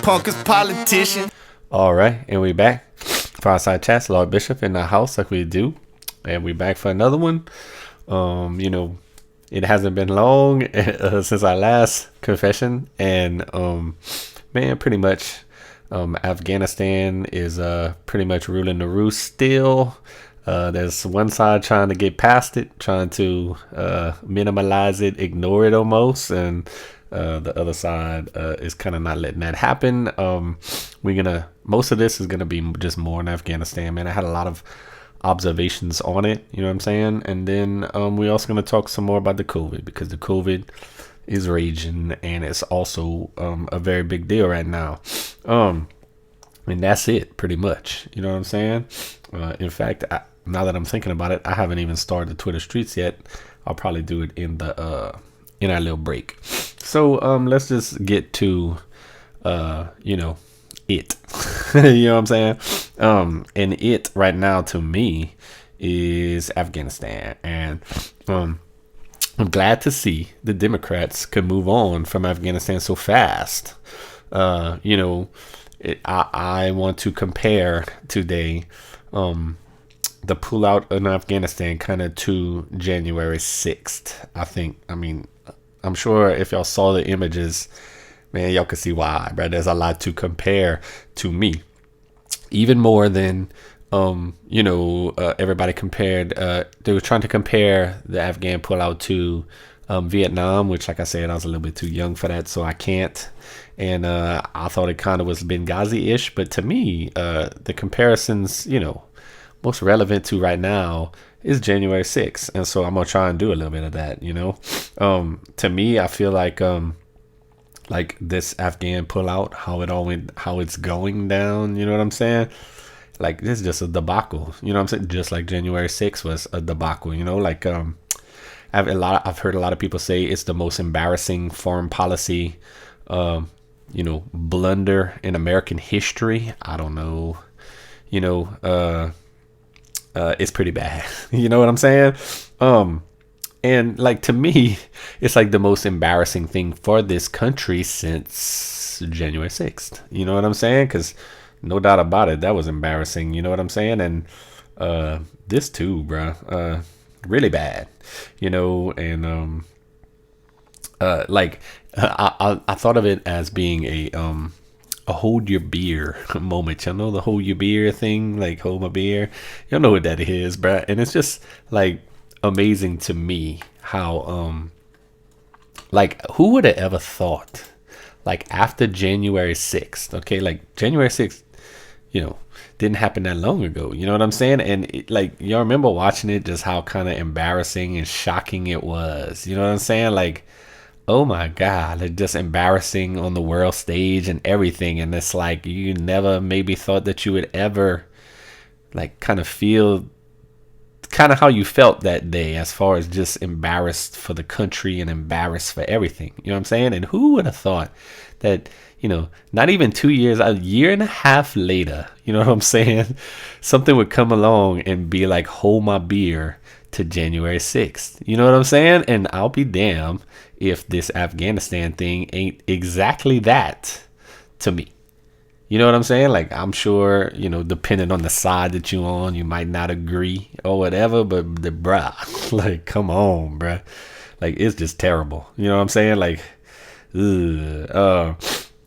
punk as politician. All right, and we back. Fireside Chats, Lord Bishop in the house like we do. And we back for another one. It hasn't been long since our last confession. And, man, pretty much Afghanistan is pretty much ruling the roost still. There's one side trying to get past it, trying to minimize it, ignore it almost, and the other side is kind of not letting that happen. Most of this is gonna be just more in Afghanistan, man. I had a lot of observations on it, you know what I'm saying? And then we're also gonna talk some more about the COVID, because the COVID is raging and it's also a very big deal right now. And that's it, pretty much. You know what I'm saying? In fact, now that I'm thinking about it, I haven't even started the Twitter streets yet. I'll probably do it in our little break. So let's just get to it. You know what I'm saying? And it right now to me is Afghanistan, and I'm glad to see the Democrats could move on from Afghanistan so fast. I want to compare today the pullout in Afghanistan kind of to January 6th. I'm sure if y'all saw the images, man, y'all can see why, bro. There's a lot to compare to me. Even more than, everybody compared, they were trying to compare the Afghan pullout to Vietnam, which, like I said, I was a little bit too young for that, so I can't. And I thought it kind of was Benghazi-ish, but to me, the comparisons, most relevant to right now is January 6th. And so I'm going to try and do a little bit of that, To me, I feel like this Afghan pullout, how it's going down, you know what I'm saying? Like, this is just a debacle, you know what I'm saying? Just like January 6th was a debacle, I've heard a lot of people say it's the most embarrassing foreign policy, blunder in American history. I don't know, it's pretty bad. You know what I'm saying? And like, to me, it's like the most embarrassing thing for this country since January 6th. You know what I'm saying? Because no doubt about it, that was embarrassing. You know what I'm saying? And this too, bro, really bad. And I thought of it as being a hold your beer moment. Y'all know the hold your beer thing, like hold my beer. Y'all know what that is, bruh. And it's just like amazing to me how who would have ever thought, like, after January 6th, okay, like January 6th, didn't happen that long ago, you know what I'm saying? And y'all remember watching it, just how kind of embarrassing and shocking it was, you know what I'm saying? Like, oh my God, it's just embarrassing on the world stage and everything. And it's like, you never maybe thought that you would ever like kind of feel kind of how you felt that day, as far as just embarrassed for the country and embarrassed for everything. You know what I'm saying? And who would have thought that, not even 2 years, a year and a half later, you know what I'm saying? Something would come along and be like, hold my beer to January 6th. You know what I'm saying? And I'll be damned if this Afghanistan thing ain't exactly that to me. You know what I'm saying? Like, I'm sure, depending on the side that you on, you might not agree or whatever, but like, come on, bruh. Like, it's just terrible. You know what I'm saying? Like,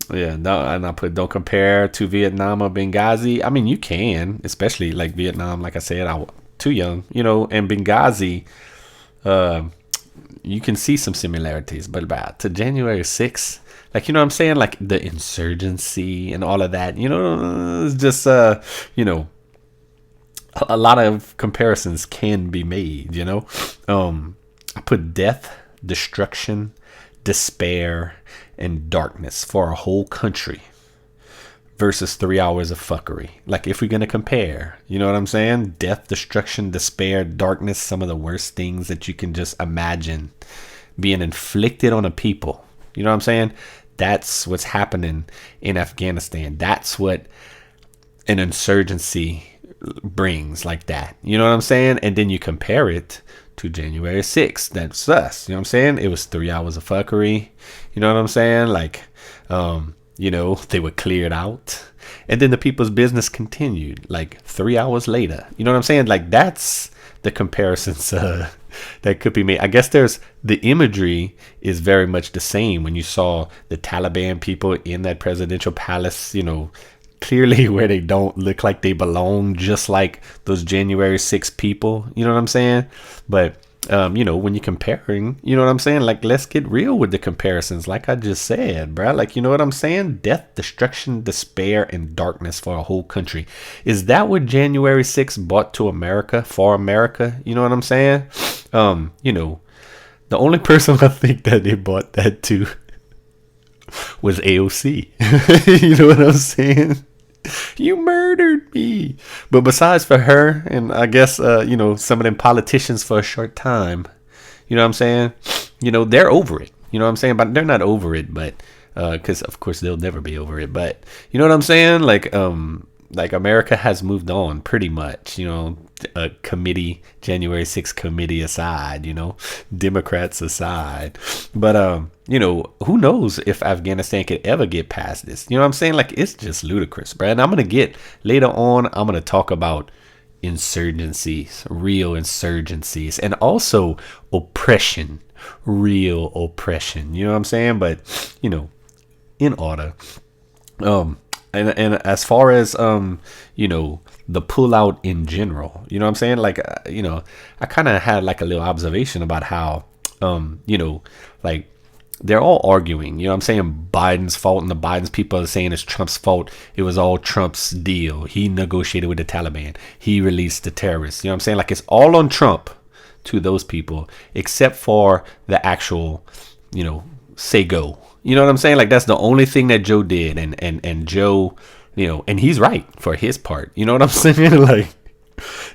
yeah, no, and I put, don't compare to Vietnam or Benghazi. I mean, you can, especially like Vietnam, like I said, I was too young, and Benghazi, you can see some similarities, but about to January 6th, like, you know what I'm saying? Like the insurgency and all of that, it's just, a lot of comparisons can be made, I put death, destruction, despair, and darkness for a whole country versus 3 hours of fuckery. Like, if we're going to compare, you know what I'm saying? Death, destruction, despair, darkness, some of the worst things that you can just imagine being inflicted on a people. You know what I'm saying? That's what's happening in Afghanistan. That's what an insurgency brings, like that. You know what I'm saying? And then you compare it to January 6th. That's us. You know what I'm saying? It was 3 hours of fuckery. You know what I'm saying? Like, they were cleared out. And then the people's business continued like 3 hours later. You know what I'm saying? Like, that's the comparisons that could be made. I guess there's the imagery is very much the same when you saw the Taliban people in that presidential palace, clearly where they don't look like they belong, just like those January 6 people. You know what I'm saying? But when you're comparing, you know what I'm saying? Like, let's get real with the comparisons. Like I just said, bro. Like, you know what I'm saying? Death, destruction, despair, and darkness for a whole country. Is that what January 6 brought to America, for America? You know what I'm saying? The only person I think that they bought that to was AOC. You know what I'm saying? You murdered me. But besides for her, and I guess some of them politicians for a short time, you know what I'm saying? They're over it. You know what I'm saying? But they're not over it, but because of course they'll never be over it. But you know what I'm saying? Like America has moved on pretty much. A committee, January 6th committee aside, Democrats aside. But who knows if Afghanistan could ever get past this? You know what I'm saying? Like, it's just ludicrous, bro. And I'm gonna talk about insurgencies, real insurgencies, and also oppression, real oppression. You know what I'm saying? But in order. And as far as the pullout in general, you know what I'm saying? Like, I kind of had like a little observation about how like they're all arguing, you know what I'm saying, Biden's fault, and the Biden's people are saying it's Trump's fault. It was all Trump's deal. He negotiated with the Taliban. He released the terrorists. You know what I'm saying? Like, it's all on Trump to those people, except for the actual, say go. You know what I'm saying? Like, that's the only thing that Joe did. And Joe, and he's right for his part. You know what I'm saying? Like,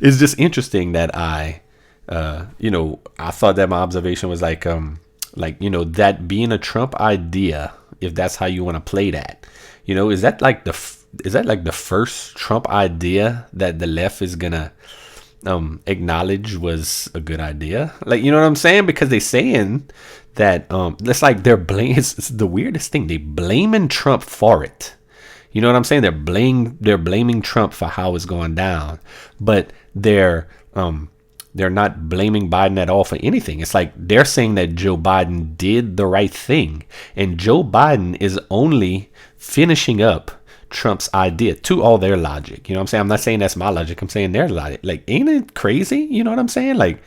it's just interesting that I thought that my observation was that being a Trump idea, if that's how you want to play that, is that like the first Trump idea that the left is gonna acknowledge was a good idea? Like, you know what I'm saying? Because they saying that it's like they're blaming. It's the weirdest thing. They blaming Trump for it. You know what I'm saying? They're blaming Trump for how it's going down, but they're not blaming Biden at all for anything. It's like they're saying that Joe Biden did the right thing, and Joe Biden is only finishing up Trump's idea to all their logic. You know what I'm saying? I'm not saying that's my logic. I'm saying their logic. Like, ain't it crazy? You know what I'm saying? Like,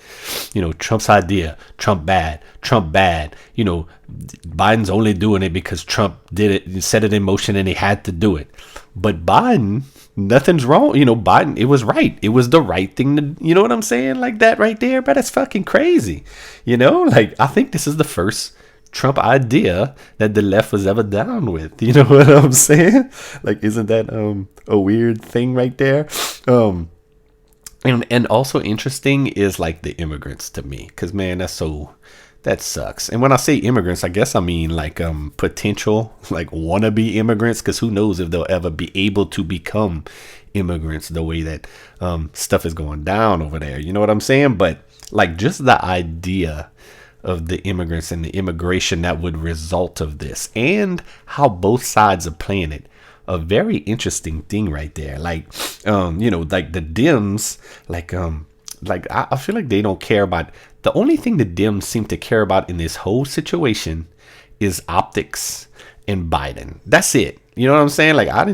Trump's idea, Trump bad. Biden's only doing it because Trump did it, set it in motion, and he had to do it. But Biden, nothing's wrong. Biden, it was right. It was the right thing to, you know what I'm saying? Like, that right there, but that's fucking crazy. Like, I think this is the first Trump idea that the left was ever down with. You know what I'm saying? Like, isn't that a weird thing right there? And also interesting is like the immigrants to me, because man, that sucks. And when I say immigrants, I guess I mean like potential like wannabe immigrants, because who knows if they'll ever be able to become immigrants the way that stuff is going down over there. You know what I'm saying? But like, just the idea of the immigrants and the immigration that would result of this, and how both sides are playing it, a very interesting thing right there. Like, like the Dems, like I feel like they don't care about, the only thing the Dems seem to care about in this whole situation is optics and Biden. That's it. You know what I'm saying? Like, I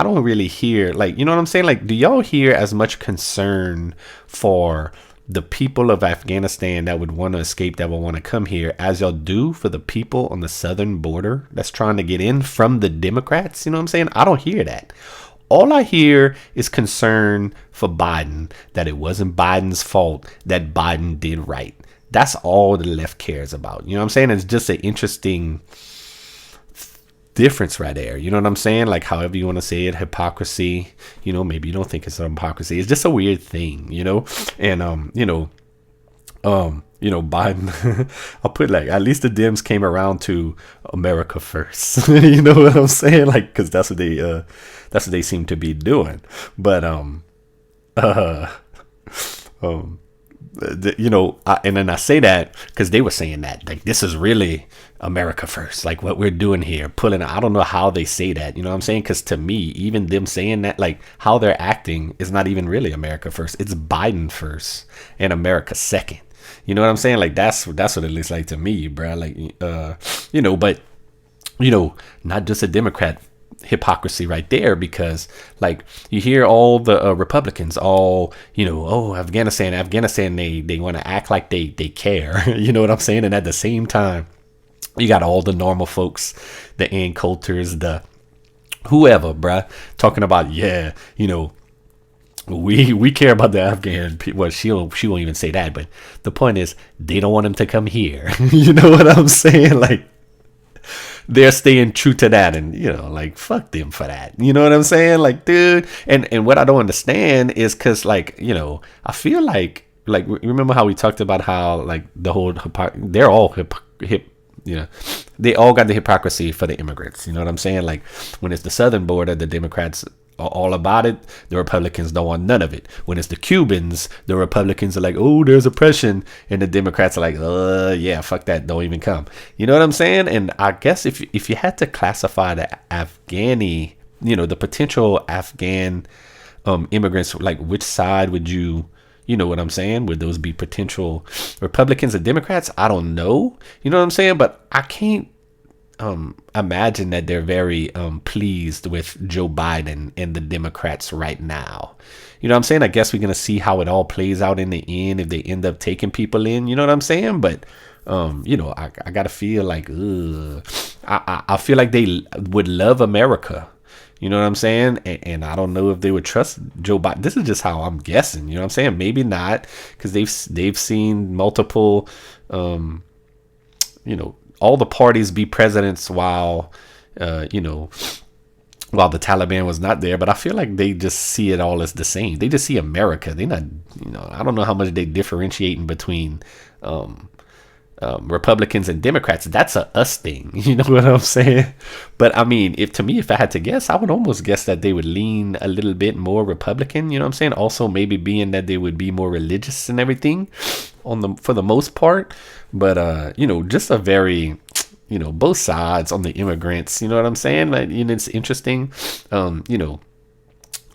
don't really hear, like, you know what I'm saying? Like, do y'all hear as much concern for the people of Afghanistan that would want to escape, that would want to come here, as y'all do for the people on the southern border that's trying to get in from the Democrats? You know what I'm saying? I don't hear that. All I hear is concern for Biden, that it wasn't Biden's fault, that Biden did right. That's all the left cares about. You know what I'm saying? It's just an interesting difference right there. You know what I'm saying? Like, however you want to say it, hypocrisy, maybe you don't think it's hypocrisy. It's just a weird thing, and Biden, I'll put like, at least the Dems came around to America first. You know what I'm saying? Like, cause that's what they seem to be doing. But, and then I say that because they were saying that like this is really America first, like what we're doing here, pulling. I don't know how they say that, you know what I'm saying? Because to me, even them saying that, like how they're acting, is not even really America first. It's Biden first and America second. You know what I'm saying? Like that's what it looks like to me, bro. Like, but not just a Democrat hypocrisy right there, because like you hear all the Republicans all Afghanistan, they want to act like they care. You know what I'm saying? And at the same time you got all the normal folks, the Ann Coulters, the whoever, bruh, talking about we care about the Afghan people. Well, she won't even say that, but the point is they don't want them to come here. You know what I'm saying? Like they're staying true to that, and like fuck them for that. You know what I'm saying? Like, dude, and what I don't understand is because like I feel like remember how we talked about how like the whole they're all they all got the hypocrisy for the immigrants. You know what I'm saying? Like when it's the southern border, the Democrats are all about it. The Republicans don't want none of it. When it's the Cubans, the Republicans are like, oh, there's oppression, and the Democrats are like, yeah, fuck that, don't even come. You know what I'm saying? And I guess if you had to classify the Afghani, the potential Afghan immigrants, like which side would you know what I'm saying? Would those be potential Republicans or Democrats? I don't know. You know what I'm saying? But I can't imagine that they're very pleased with Joe Biden and the Democrats right now. You know what I'm saying? I guess we're going to see how it all plays out in the end if they end up taking people in. You know what I'm saying? But, I got to feel like, I feel like they would love America. You know what I'm saying? And I don't know if they would trust Joe Biden. This is just how I'm guessing. You know what I'm saying? Maybe not, because they've seen multiple, all the parties be presidents while the Taliban was not there. But I feel like they just see it all as the same. They just see America. They not, I don't know how much they differentiating between Republicans and Democrats. That's a us thing. You know what I'm saying? But I mean, if I had to guess, I would almost guess that they would lean a little bit more Republican. You know what I'm saying? Also, maybe being that they would be more religious and everything for the most part. But just a very both sides on the immigrants. You know what I'm saying? Like, it's interesting.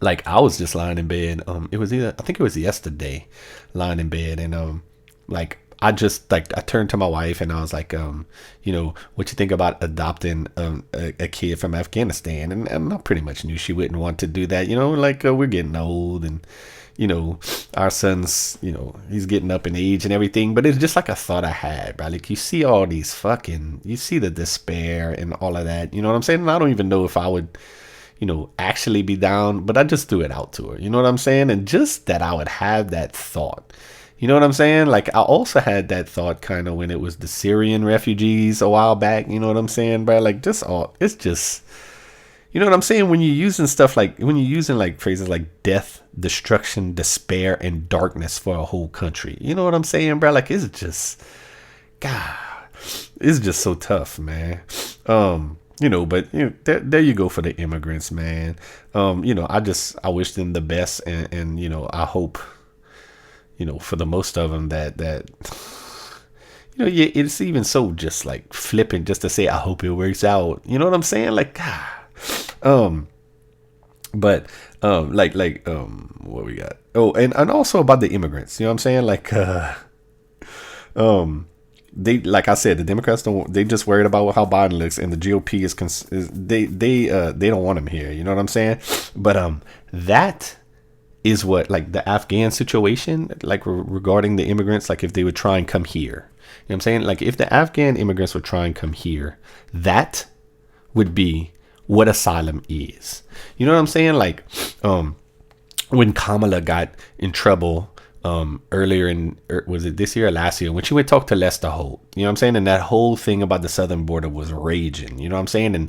Like I was just lying in bed. I think it was yesterday, lying in bed, and like I turned to my wife and I was like, what you think about adopting a kid from Afghanistan? And I pretty much knew she wouldn't want to do that. We're getting old, and our son's, he's getting up in age and everything. But it's just like a thought I had, bro. Like you see all these you see the despair and all of that. You know what I'm saying? And I don't even know if I would, actually be down, but I just threw it out to her. You know what I'm saying? And just that I would have that thought. You know what I'm saying? Like I also had that thought kind of when it was the Syrian refugees a while back. You know what I'm saying, bro? Like it's just, you know what I'm saying? When you're using phrases like death, destruction, despair, and darkness for a whole country. You know what I'm saying, bro? Like it's just, God, it's just so tough, man. But there you go for the immigrants, man. I wish them the best, and I hope, for the most of them that it's even so just like flippant just to say, I hope it works out. You know what I'm saying? Like, God. What we got? Oh, and also about the immigrants. You know what I'm saying? Like, they, like I said, the Democrats they just worried about how Biden looks, and the GOP they don't want him here. You know what I'm saying? But that is what, like the Afghan situation, like regarding the immigrants, like if they would try and come here. You know what I'm saying? Like if the Afghan immigrants would try and come here, that would be what asylum is. You know what I'm saying? Like when Kamala got in trouble earlier was it this year or last year, when she went talk to Lester Holt, you know what I'm saying? And that whole thing about the southern border was raging, you know what I'm saying? And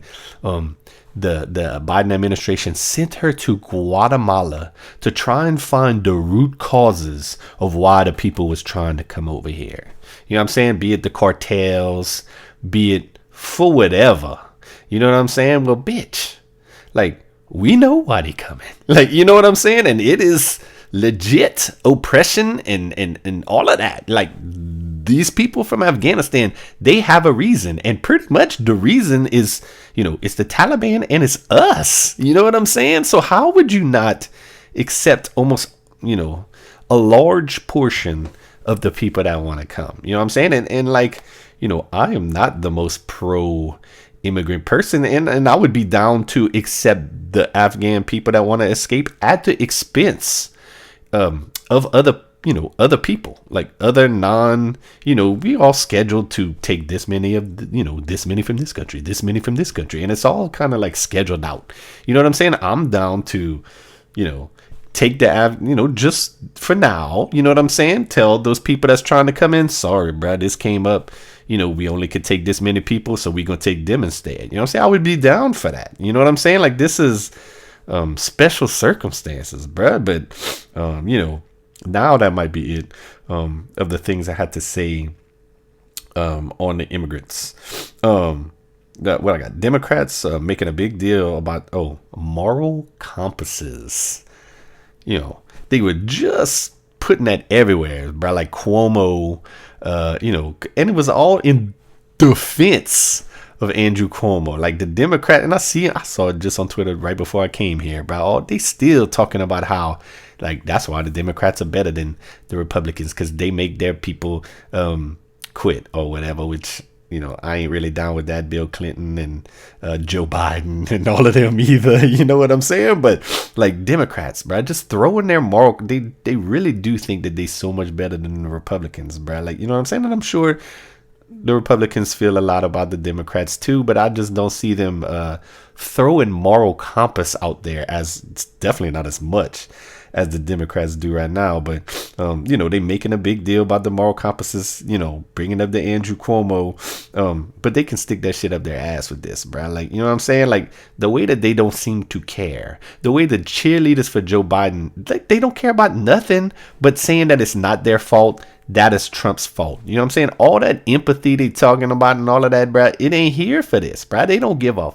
the Biden administration sent her to Guatemala to try and find the root causes of why the people was trying to come over here. You know what I'm saying? Be it the cartels, be it for whatever. You know what I'm saying? Well, bitch, like we know why they coming. Like, you know what I'm saying? And it is legit oppression and all of that. Like, these people from Afghanistan, they have a reason, and pretty much the reason is, it's the Taliban and it's us. You know what I'm saying? So how would you not accept almost, a large portion of the people that want to come? You know what I'm saying? And like, I am not the most pro immigrant person, and I would be down to accept the Afghan people that want to escape at the expense of other people, like other we all scheduled to take this many this many from this country, this many from this country, and it's all kind of like scheduled out. You know what I'm saying? I'm down to, take the, just for now, you know what I'm saying? Tell those people that's trying to come in, sorry, bro, this came up, we only could take this many people, so we're going to take them instead. You know what I'm saying? I would be down for that. You know what I'm saying? Like, this is special circumstances, bro. But, now that might be it of the things I had to say on the immigrants. What I got? Democrats making a big deal about, moral compasses. They were just putting that everywhere, bro. Like Cuomo, and it was all in defense of Andrew Cuomo. Like the Democrat, and I saw it just on Twitter right before I came here, bro. They still talking about how, like, that's why the Democrats are better than the Republicans, because they make their people quit or whatever, which, I ain't really down with that. Bill Clinton and Joe Biden and all of them either. You know what I'm saying? But like Democrats, bro, just throwing their moral, they really do think that they so much better than the Republicans, bro. Like, you know what I'm saying? And I'm sure the Republicans feel a lot about the Democrats too, but I just don't see them throwing moral compass out there, as it's definitely not as much as the Democrats do right now. But, they making a big deal about the moral compasses, bringing up the Andrew Cuomo. But they can stick that shit up their ass with this, bro. Like, you know what I'm saying? Like, the way that they don't seem to care, the way the cheerleaders for Joe Biden, like, they don't care about nothing but saying that it's not their fault. That is Trump's fault. You know what I'm saying? All that empathy they talking about and all of that, bro, it ain't here for this, bro. They don't give a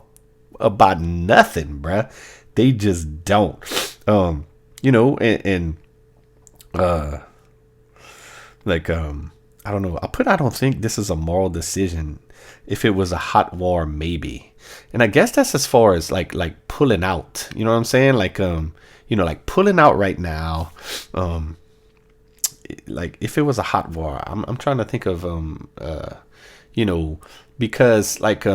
about nothing, bro. They just don't. I don't know. I don't think this is a moral decision. If it was a hot war, maybe. And I guess that's as far as like pulling out. You know what I'm saying? Like like pulling out right now. Like if it was a hot war, I'm trying to think of because like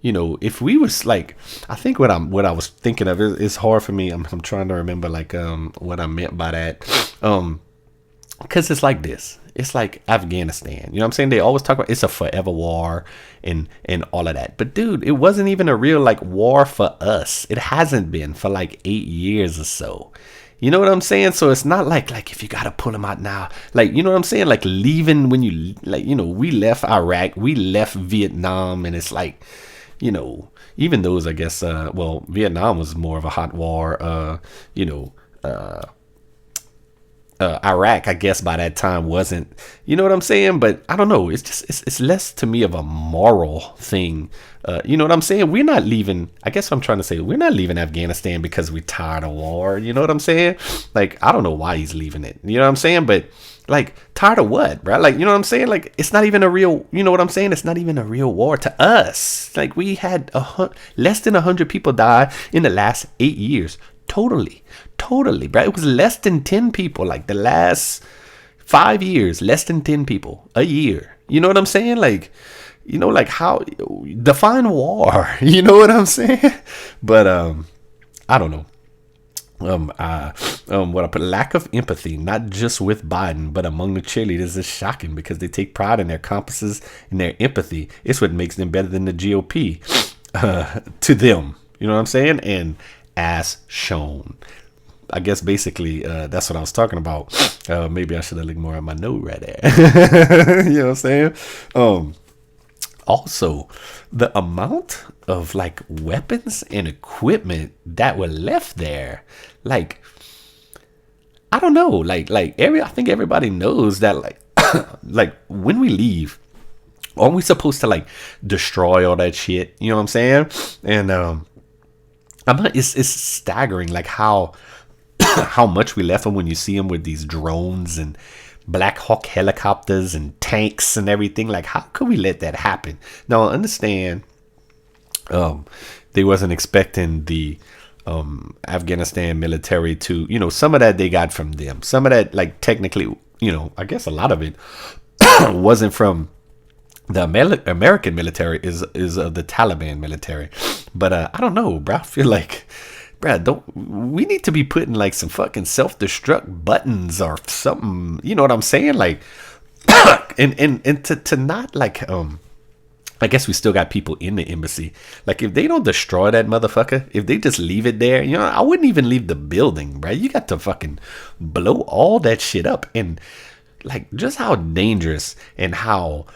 if we was like, I think what I was thinking of is hard for me. I'm trying to remember like what I meant by that. Because it's like this. It's like Afghanistan. You know what I'm saying? They always talk about it's a forever war and all of that. But dude, it wasn't even a real like war for us. It hasn't been for like 8 years or so. You know what I'm saying? So it's not like if you got to pull them out now, like, you know what I'm saying? Like leaving when you like, we left Iraq, we left Vietnam, and it's like, even those, I guess, Vietnam was more of a hot war, Iraq, I guess by that time wasn't, you know what I'm saying? But I don't know. It's just, it's less to me of a moral thing. You know what I'm saying? We're not leaving. I guess what I'm trying to say, we're not leaving Afghanistan because we're tired of war. You know what I'm saying? Like, I don't know why he's leaving it. You know what I'm saying? But like, tired of what, bro? Like, you know what I'm saying? Like, it's not even a real, you know what I'm saying? It's not even a real war to us. Like, we had less than 100 people die in the last 8 years. Totally, bro. It was less than 10 people. Like the last 5 years, less than 10 people a year. You know what I'm saying? Like, like how define war. You know what I'm saying? But I don't know. What I put, lack of empathy, not just with Biden, but among the cheerleaders, is shocking because they take pride in their compasses and their empathy. It's what makes them better than the GOP to them. You know what I'm saying? And as shown, I guess basically that's what I was talking about. Maybe I should have looked more at my note right there. You know what I'm saying? Also, the amount of like weapons and equipment that were left there, like, I don't know, I think everybody knows that like like when we leave, aren't we supposed to like destroy all that shit? You know what I'm saying? And it's staggering like how how much we left them when you see them with these drones and Black Hawk helicopters and tanks and everything. Like, how could we let that happen? Now, I understand they wasn't expecting the Afghanistan military to, some of that they got from them. Some of that, like, technically, I guess a lot of it wasn't from the American military, is the Taliban military. But I don't know, bro. I feel like, bro, we need to be putting like some fucking self-destruct buttons or something. You know what I'm saying? Like, and to not like I guess we still got people in the embassy. Like, if they don't destroy that motherfucker, if they just leave it there, I wouldn't even leave the building, bro. You got to fucking blow all that shit up. And like, just how dangerous and how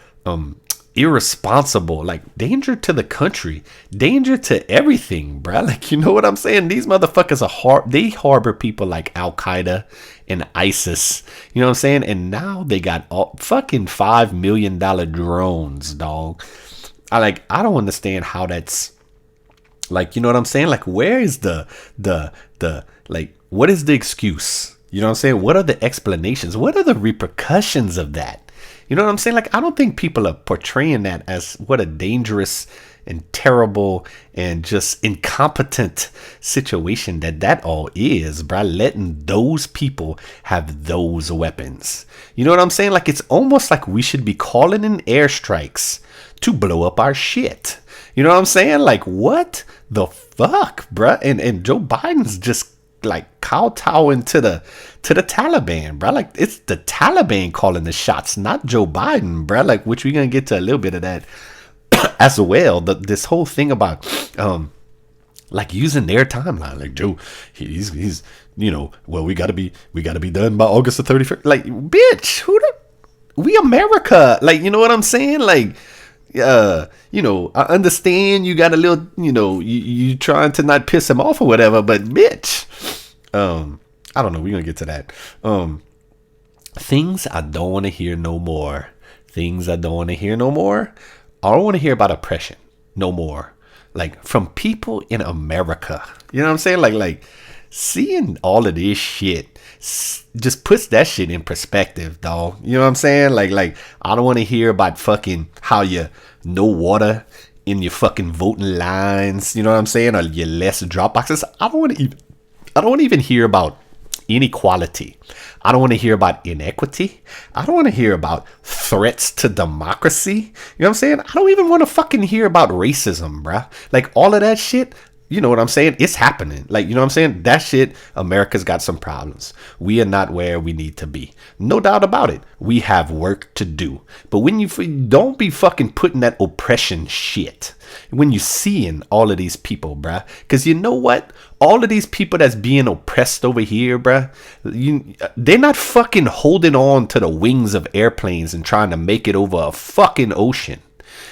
irresponsible, like, danger to the country, danger to everything, bro. Like, you know what I'm saying? These motherfuckers they harbor people like Al Qaeda and ISIS, you know what I'm saying? And now they got all fucking $5 million drones, dog. I don't understand how that's, like, you know what I'm saying? Like, where is the like, what is the excuse? You know what I'm saying? What are the explanations? What are the repercussions of that? You know what I'm saying? Like, I don't think people are portraying that as what a dangerous and terrible and just incompetent situation that all is, bro. Letting those people have those weapons. You know what I'm saying? Like, it's almost like we should be calling in airstrikes to blow up our shit. You know what I'm saying? Like, what the fuck, bro? And Joe Biden's just like kowtowing to the Taliban, bro. Like, it's the Taliban calling the shots, not Joe Biden, bro. Like, which we're gonna get to a little bit of that as well. This whole thing about like using their timeline, like Joe, he's well, we gotta be done by August the 31st. Like, bitch, we America, like, you know what I'm saying? Like, I understand you got a little, you trying to not piss him off or whatever, but bitch, I don't know. We're going to get to that. Things I don't want to hear no more. Things I don't want to hear no more. I don't want to hear about oppression no more. Like, from people in America. You know what I'm saying? Like seeing all of this shit just puts that shit in perspective, dog. You know what I'm saying? Like I don't want to hear about fucking how you no water in your fucking voting lines. You know what I'm saying? Or your less drop boxes. I don't want to even hear about inequality. I don't want to hear about inequity. I don't want to hear about threats to democracy. You know what I'm saying? I don't even want to fucking hear about racism, bruh. Like, all of that shit, you know what I'm saying? It's happening. Like, you know what I'm saying? That shit, America's got some problems. We are not where we need to be. No doubt about it. We have work to do. But when you don't be fucking putting that oppression shit when you seeing all of these people, bruh. Because you know what? All of these people that's being oppressed over here, bruh, they're not fucking holding on to the wings of airplanes and trying to make it over a fucking ocean.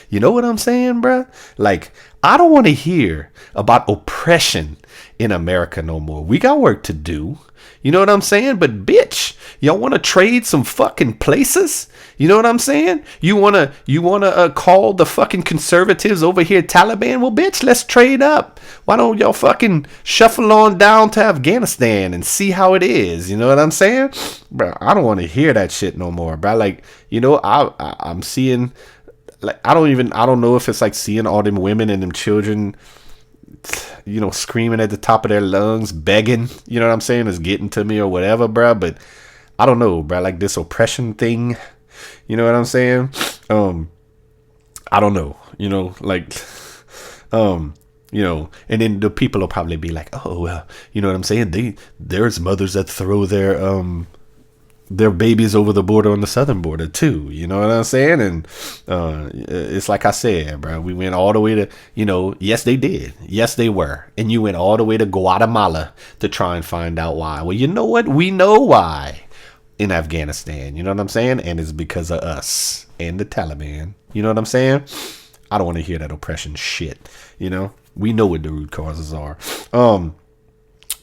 You know what I'm saying, bruh? Like, I don't want to hear about oppression in America no more. We got work to do. You know what I'm saying? But bitch, y'all want to trade some fucking places? You know what I'm saying? You wanna call the fucking conservatives over here Taliban? Well, bitch, let's trade up. Why don't y'all fucking shuffle on down to Afghanistan and see how it is? You know what I'm saying? Bro, I don't want to hear that shit no more, bro. Like, I'm seeing, like, I don't know if it's like seeing all them women and them children, screaming at the top of their lungs, begging, you know what I'm saying, is getting to me or whatever, bro. But I don't know, bro. Like, this oppression thing, you know what I'm saying? I don't know, and then the people will probably be like, oh, well, you know what I'm saying? There's mothers that throw their babies over the border on the southern border too. You know what I'm saying? And it's like I said, bro, we went all the way to, yes, they did. Yes, they were. And you went all the way to Guatemala to try and find out why. Well, you know what? We know why in Afghanistan. You know what I'm saying? And it's because of us and the Taliban. You know what I'm saying? I don't want to hear that oppression shit. We know what the root causes are.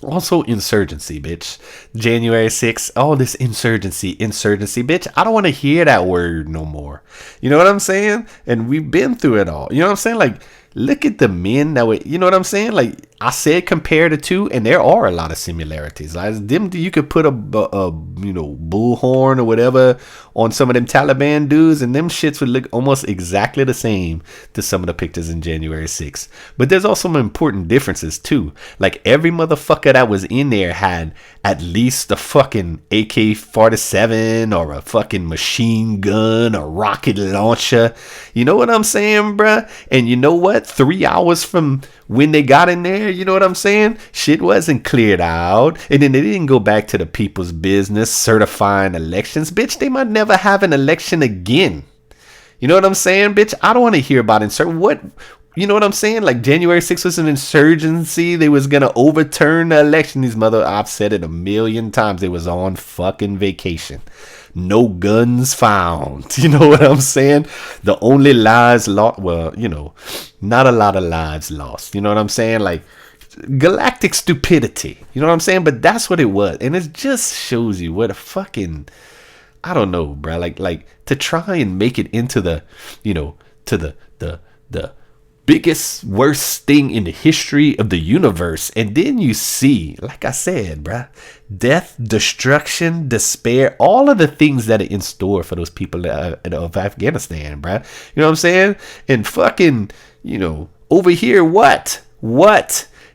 Also, insurgency, bitch. January 6th, all this insurgency, bitch. I don't want to hear that word no more. You know what I'm saying? And we've been through it all. You know what I'm saying? Like, look at the men that were, you know what I'm saying? Like, I said compare the two, and there are a lot of similarities. Like them, you could put a bullhorn or whatever on some of them Taliban dudes, and them shits would look almost exactly the same to some of the pictures in January 6th. But there's also some important differences too. Like every motherfucker that was in there had at least a fucking AK-47 or a fucking machine gun, a rocket launcher. You know what I'm saying, bruh? And you know what? 3 hours from when they got in there, you know what I'm saying? Shit wasn't cleared out. And then they didn't go back to the people's business certifying elections. Bitch, they might never have an election again. You know what I'm saying, bitch? I don't want to hear about what. You know what I'm saying? Like January 6th was an insurgency. They was going to overturn the election. I've said it a million times. They was on fucking vacation. No guns found. You know what I'm saying? The only lives lost, well, not a lot of lives lost. You know what I'm saying? Like galactic stupidity. You know what I'm saying? But that's what it was. And it just shows you what a fucking, I don't know, bro. Like to try and make it into the, to the biggest, worst thing in the history of the universe. And then you see, like I said, bruh, death, destruction, despair, all of the things that are in store for those people of Afghanistan, bruh. You know what I'm saying? And fucking, over here, what?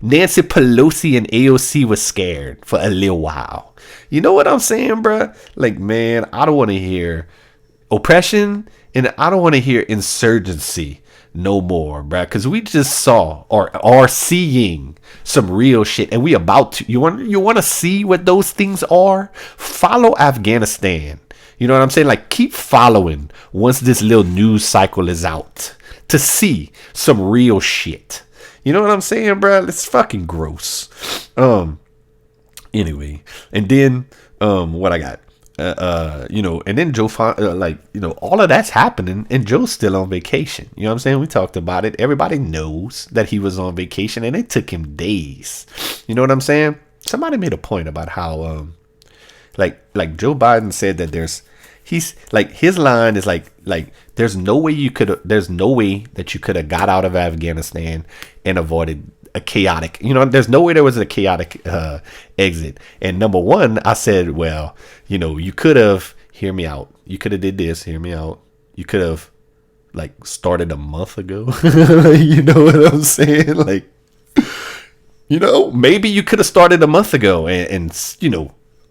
Nancy Pelosi and AOC was scared for a little while. You know what I'm saying, bruh? Like, man, I don't want to hear oppression, and I don't want to hear insurgency no more, bruh, because we just saw or are seeing some real shit, and we about to. You want to see what those things are? Follow Afghanistan. You know what I'm saying? Like, keep following once this little news cycle is out to see some real shit. You know what I'm saying, bruh? It's fucking gross. Anyway, and then what I got? And then Joe, all of that's happening, and Joe's still on vacation. You know what I'm saying? We talked about it. Everybody knows that he was on vacation, and it took him days. You know what I'm saying? Somebody made a point about how, like Joe Biden said that he's like, his line is like there's no way that you could have got out of Afghanistan and avoided a chaotic, there's no way there was a chaotic exit. And number one, I said, well, you could have, hear me out. You could have did this, hear me out. You could have started a month ago. You know what I'm saying? Like, maybe you could have started a month ago and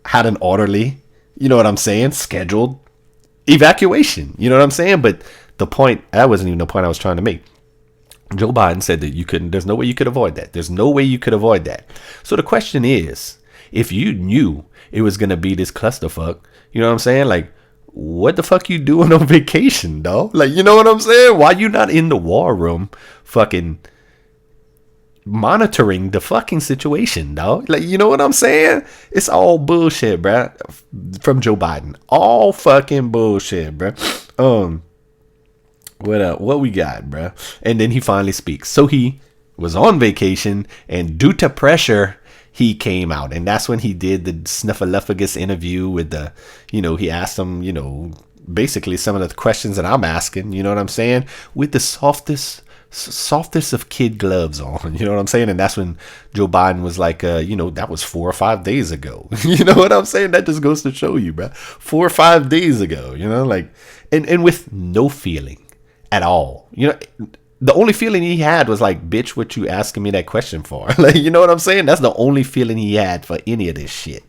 had an orderly, you know what I'm saying, scheduled evacuation. You know what I'm saying? But the point, that wasn't even the point I was trying to make. Joe Biden said that there's no way you could avoid that. There's no way you could avoid that. So the question is, if you knew it was going to be this clusterfuck, you know what I'm saying? Like, what the fuck you doing on vacation, dog? Like, you know what I'm saying? Why you not in the war room fucking monitoring the fucking situation, dog? Like, you know what I'm saying? It's all bullshit, bruh, from Joe Biden. All fucking bullshit, bruh. What we got, bruh? And then he finally speaks. So he was on vacation, and due to pressure, he came out. And that's when he did the snuffleupagus interview with the, he asked him, basically some of the questions that I'm asking, you know what I'm saying? With the softest of kid gloves on, you know what I'm saying? And that's when Joe Biden was like, that was 4 or 5 days ago. You know what I'm saying? That just goes to show you, bruh. 4 or 5 days ago, and with no feeling at all. The only feeling he had was like, bitch, what you asking me that question for? Like, you know what I'm saying? That's the only feeling he had for any of this shit.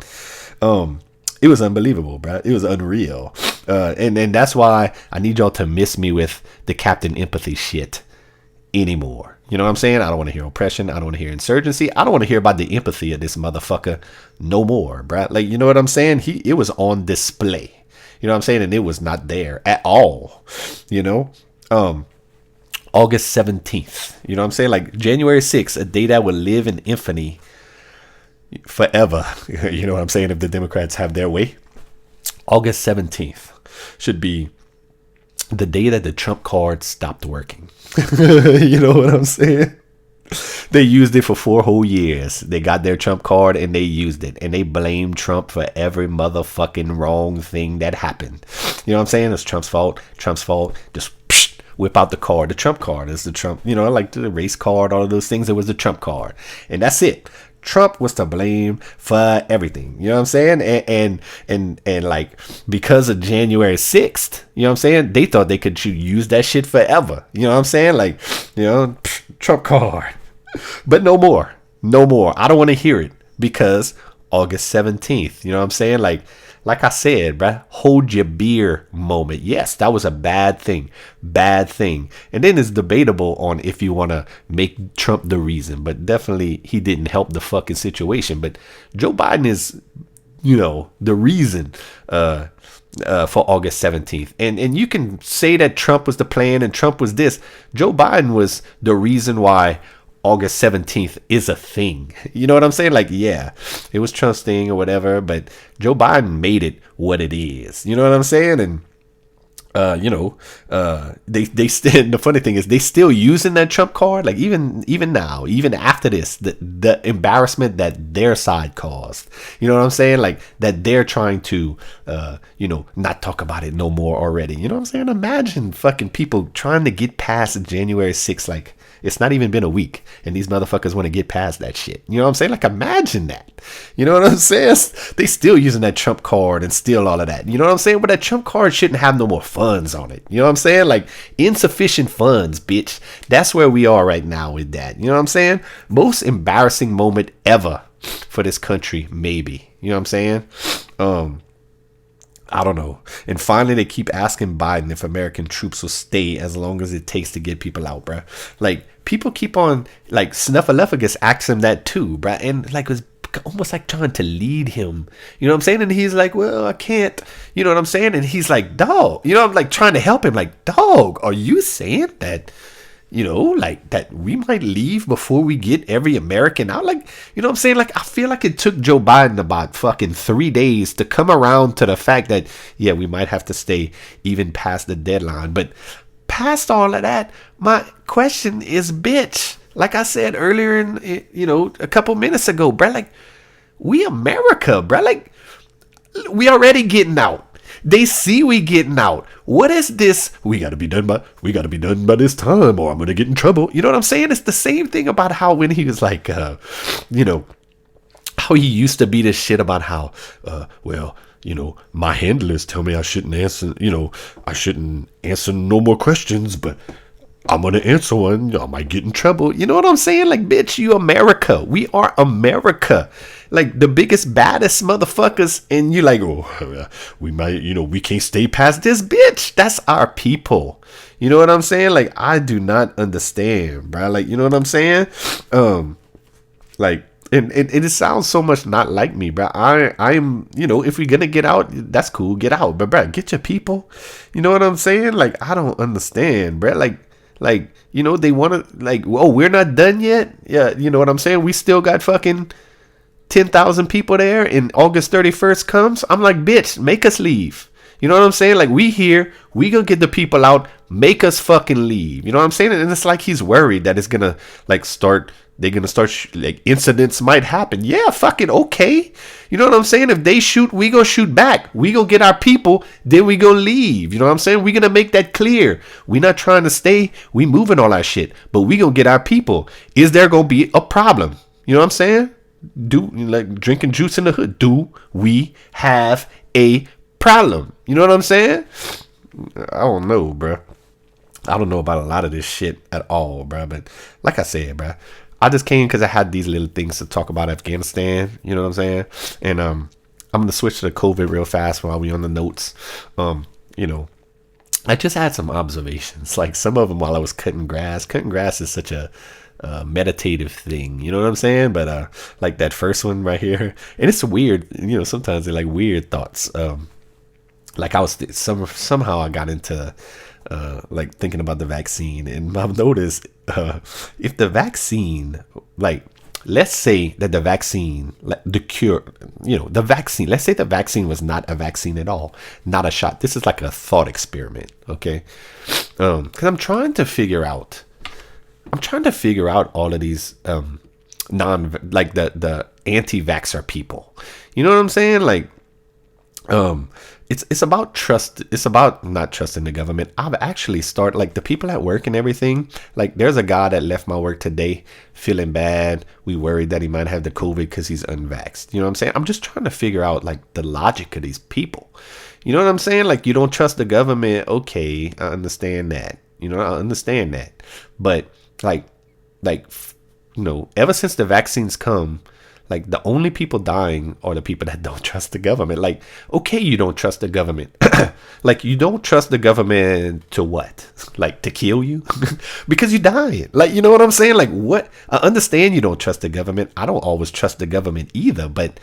It was unbelievable, bro. It was unreal. And that's why I need y'all to miss me with the Captain Empathy shit anymore. You know what I'm saying? I don't want to hear oppression. I don't want to hear insurgency. I don't want to hear about the empathy of this motherfucker no more, bro. Like, you know what I'm saying? It was on display. You know what I'm saying? And it was not there at all. August 17th, you know what I'm saying? Like January 6th, a day that will live in infamy forever. You know what I'm saying? If the Democrats have their way. August 17th should be the day that the Trump card stopped working. You know what I'm saying? They used it for 4 whole years. They got their Trump card and they used it. And they blamed Trump for every motherfucking wrong thing that happened. You know what I'm saying? It's Trump's fault. Trump's fault. Just whip out the card, the Trump card. It's the Trump, like the race card, all of those things. It was the Trump card, and that's it. Trump was to blame for everything. You know what I'm saying? And like, because of January 6th, you know what I'm saying? They thought they could use that shit forever. You know what I'm saying? Like, Trump card. But no more. No more. I don't want to hear it, because August 17th, you know what I'm saying? Like I said, bruh, hold your beer moment. Yes, that was a bad thing. Bad thing. And then it's debatable on if you want to make Trump the reason. But definitely he didn't help the fucking situation. But Joe Biden is, the reason for August 17th. And you can say that Trump was the plan and Trump was this. Joe Biden was the reason why August 17th is a thing. You know what I'm saying? Like, yeah, it was Trump's thing or whatever, but Joe Biden made it what it is. You know what I'm saying? And, they still, the funny thing is they still using that Trump card. Like, even now, even after this, the embarrassment that their side caused, you know what I'm saying? Like, that they're trying to, not talk about it no more already. You know what I'm saying? Imagine fucking people trying to get past January 6th, like, it's not even been a week, and these motherfuckers want to get past that shit. You know what I'm saying? Like, imagine that. You know what I'm saying? They still using that Trump card and still all of that. You know what I'm saying? But that Trump card shouldn't have no more funds on it. You know what I'm saying? Like, insufficient funds, bitch. That's where we are right now with that. You know what I'm saying? Most embarrassing moment ever for this country, maybe. You know what I'm saying? I don't know. And finally, they keep asking Biden if American troops will stay as long as it takes to get people out, bruh. Like, people keep on, like, Snuffleupagus asks him that too, bruh. And, like, it was almost like trying to lead him. You know what I'm saying? And he's like, well, I can't. You know what I'm saying? And he's like, dog. You know, I'm like trying to help him. Like, dog, are you saying that, like that we might leave before we get every American out? Like, you know what I'm saying? Like, I feel like it took Joe Biden about fucking 3 days to come around to the fact that, yeah, we might have to stay even past the deadline. But past all of that, my question is, bitch, like I said earlier a couple minutes ago, bruh, like, we America, bruh, like, we already getting out. They see we getting out. What is this? We gotta be done by this time, or I'm gonna get in trouble. You know what I'm saying? It's the same thing about how when he was like, how he used to be this shit about how, my handlers tell me I shouldn't answer no more questions, but I'm gonna answer one. I might get in trouble. You know what I'm saying? Like, bitch, you America. We are America. Like, the biggest, baddest motherfuckers. And you like, oh, we might, we can't stay past this, bitch. That's our people. You know what I'm saying? Like, I do not understand, bro. Like, you know what I'm saying? Like, and it sounds so much not like me, bro. I'm, if we're gonna get out, that's cool, get out. But, bro, get your people. You know what I'm saying? Like, I don't understand, bro. Like, they want to, like, oh, we're not done yet. Yeah, you know what I'm saying? We still got fucking 10,000 people there, and August 31st comes. I'm like, bitch, make us leave. You know what I'm saying? Like, we here, we gonna get the people out, make us fucking leave. You know what I'm saying? And it's like he's worried that it's gonna, like, they're gonna start, like, incidents might happen. Yeah, fucking okay. You know what I'm saying? If they shoot, we gonna shoot back. We gonna get our people, then we gonna leave. You know what I'm saying? We gonna make that clear. We not trying to stay. We moving all our shit, but we gonna get our people. Is there gonna be a problem? You know what I'm saying? Like drinking juice in the hood. Do we have a problem? You know what I'm saying? I don't know, bro. I don't know about a lot of this shit at all, bro. But like I said, bro, I just came because I had these little things to talk about Afghanistan. You know what I'm saying? And I'm gonna switch to the COVID real fast while we on the notes. I just had some observations, like some of them while I was cutting grass. Cutting grass is such a meditative thing, you know what I'm saying? But like that first one right here, and it's weird, sometimes they're like weird thoughts. Like I was somehow I got into like thinking about the vaccine, and I've noticed if the vaccine, like, let's say that the vaccine, the cure, the vaccine, let's say the vaccine was not a vaccine at all, not a shot. This is like a thought experiment, okay? Because I'm trying to figure out all of these the anti-vaxxer people. You know what I'm saying? Like, um it's about trust. It's about not trusting the government. I've actually started, like, the people at work and everything. Like, there's a guy that left my work today feeling bad. We worried that he might have the COVID because he's unvaxxed. You know what I'm saying? I'm just trying to figure out, like, the logic of these people. You know what I'm saying? Like, you don't trust the government. Okay, I understand that. I understand that. But like ever since the vaccines come, like, the only people dying are the people that don't trust the government. Like, okay, you don't trust the government. Like, you don't trust the government to what? Like, to kill you? Because you're dying. Like, you know what I'm saying? Like, what? I understand you don't trust the government. I don't always trust the government either. But,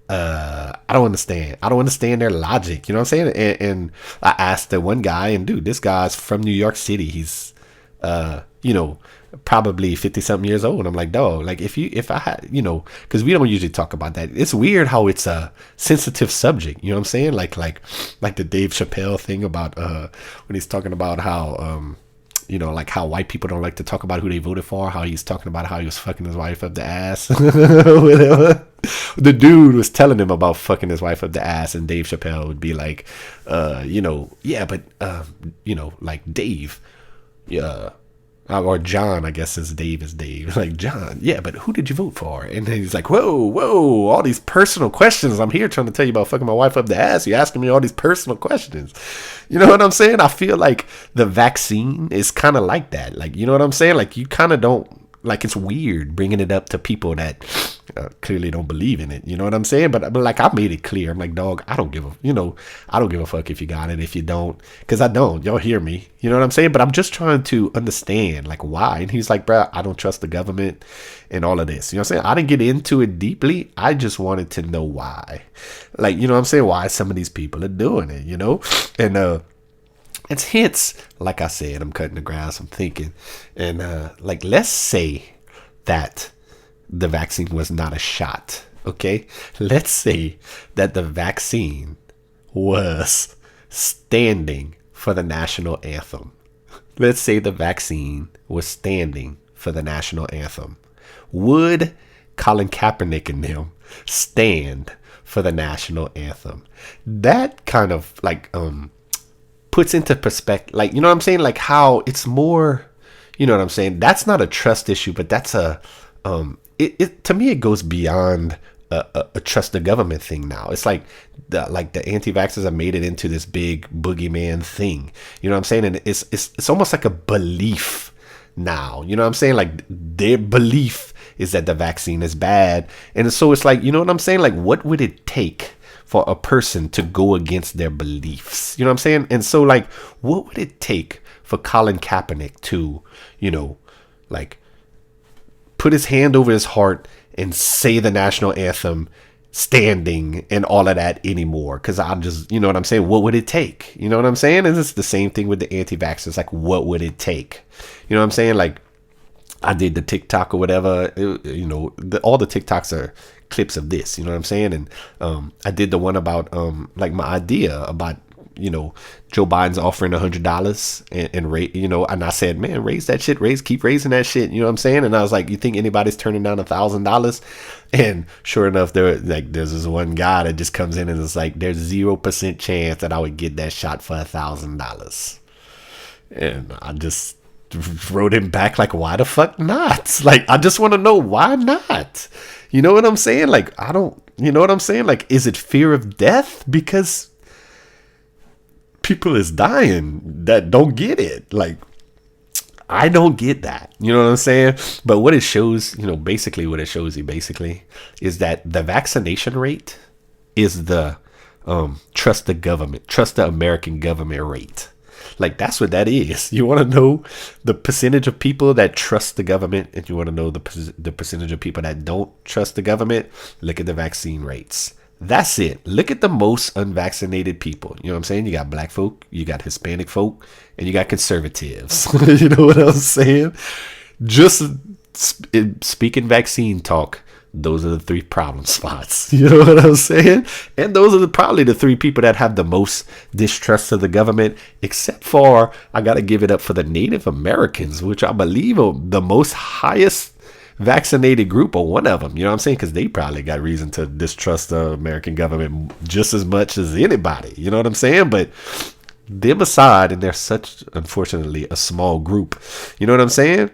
I don't understand. I don't understand their logic. You know what I'm saying? And I asked the one guy, and dude, this guy's from New York City. He's, probably 50 something years old. I'm like, dog, like, if I had, because we don't usually talk about that. It's weird how it's a sensitive subject. You know what I'm saying? Like the Dave Chappelle thing about when he's talking about how like how white people don't like to talk about who they voted for. How he's talking about how he was fucking his wife up the ass. Whatever. The dude was telling him about fucking his wife up the ass, and Dave Chappelle would be like, yeah, but like, Dave, yeah. Or John, I guess, is Dave. Like, John, yeah, but who did you vote for? And then he's like, whoa, all these personal questions. I'm here trying to tell you about fucking my wife up the ass. You're asking me all these personal questions. You know what I'm saying? I feel like the vaccine is kind of like that. Like, you know what I'm saying? Like, you kind of don't, like, it's weird bringing it up to people that clearly don't believe in it. You know what I'm saying? But like, I made it clear. I'm like, dog, I don't give a fuck if you got it, if you don't, because I don't. Y'all hear me? You know what I'm saying? But I'm just trying to understand, like, why. And he's like, bro, I don't trust the government and all of this. You know what I'm saying? I didn't get into it deeply. I just wanted to know why. Like, you know what I'm saying? Why some of these people are doing it, And it's hence, like I said, I'm cutting the grass, I'm thinking. And like, let's say that the vaccine was not a shot, okay? Let's say that the vaccine was standing for the national anthem. Let's say the vaccine was standing for the national anthem. Would Colin Kaepernick and them stand for the national anthem? That kind of, like, puts into perspective, like, you know what I'm saying? Like, how it's more, you know what I'm saying? That's not a trust issue, but that's a, it to me, it goes beyond a trust the government thing now. It's like the anti-vaxxers have made it into this big boogeyman thing. You know what I'm saying? And it's almost like a belief now. You know what I'm saying? Like, their belief is that the vaccine is bad. And so it's like, you know what I'm saying? Like, what would it take for a person to go against their beliefs? You know what I'm saying? And so, like, what would it take for Colin Kaepernick to, like, put his hand over his heart and say the national anthem standing and all of that anymore? Because I'm just, you know what I'm saying? What would it take? You know what I'm saying? And it's the same thing with the anti-vaxxers. Like, what would it take? You know what I'm saying? Like, I did the TikTok or whatever, all the TikToks are clips of this, you know what I'm saying? And I did the one about like my idea about, Joe Biden's offering $100 and I said, man, raise that shit, keep raising that shit, you know what I'm saying? And I was like, you think anybody's turning down $1,000? And sure enough, there's this one guy that just comes in and it's like, there's 0% chance that I would get that shot for $1,000. And I just wrote him back like, why the fuck not? Like, I just want to know, why not? You know what I'm saying? Like, I don't, you know what I'm saying? Like, is it fear of death? Because people is dying that don't get it. Like, I don't get that. You know what I'm saying? But what it shows, basically what it shows you is that the vaccination rate is the trust the American government rate. Like, that's what that is. You want to know the percentage of people that trust the government, and you want to know the percentage of people that don't trust the government? Look at the vaccine rates. That's it. Look at the most unvaccinated people. You know what I'm saying? You got black folk, you got Hispanic folk, and you got conservatives. You know what I'm saying? Just speaking vaccine talk, those are the three problem spots. You know what I'm saying? And those are probably the three people that have the most distrust of the government, except for, I got to give it up for the Native Americans, which I believe are the most highest vaccinated group or one of them, you know what I'm saying? Because they probably got reason to distrust the American government just as much as anybody, you know what I'm saying? But them aside, and they're such, unfortunately, a small group, you know what I'm saying?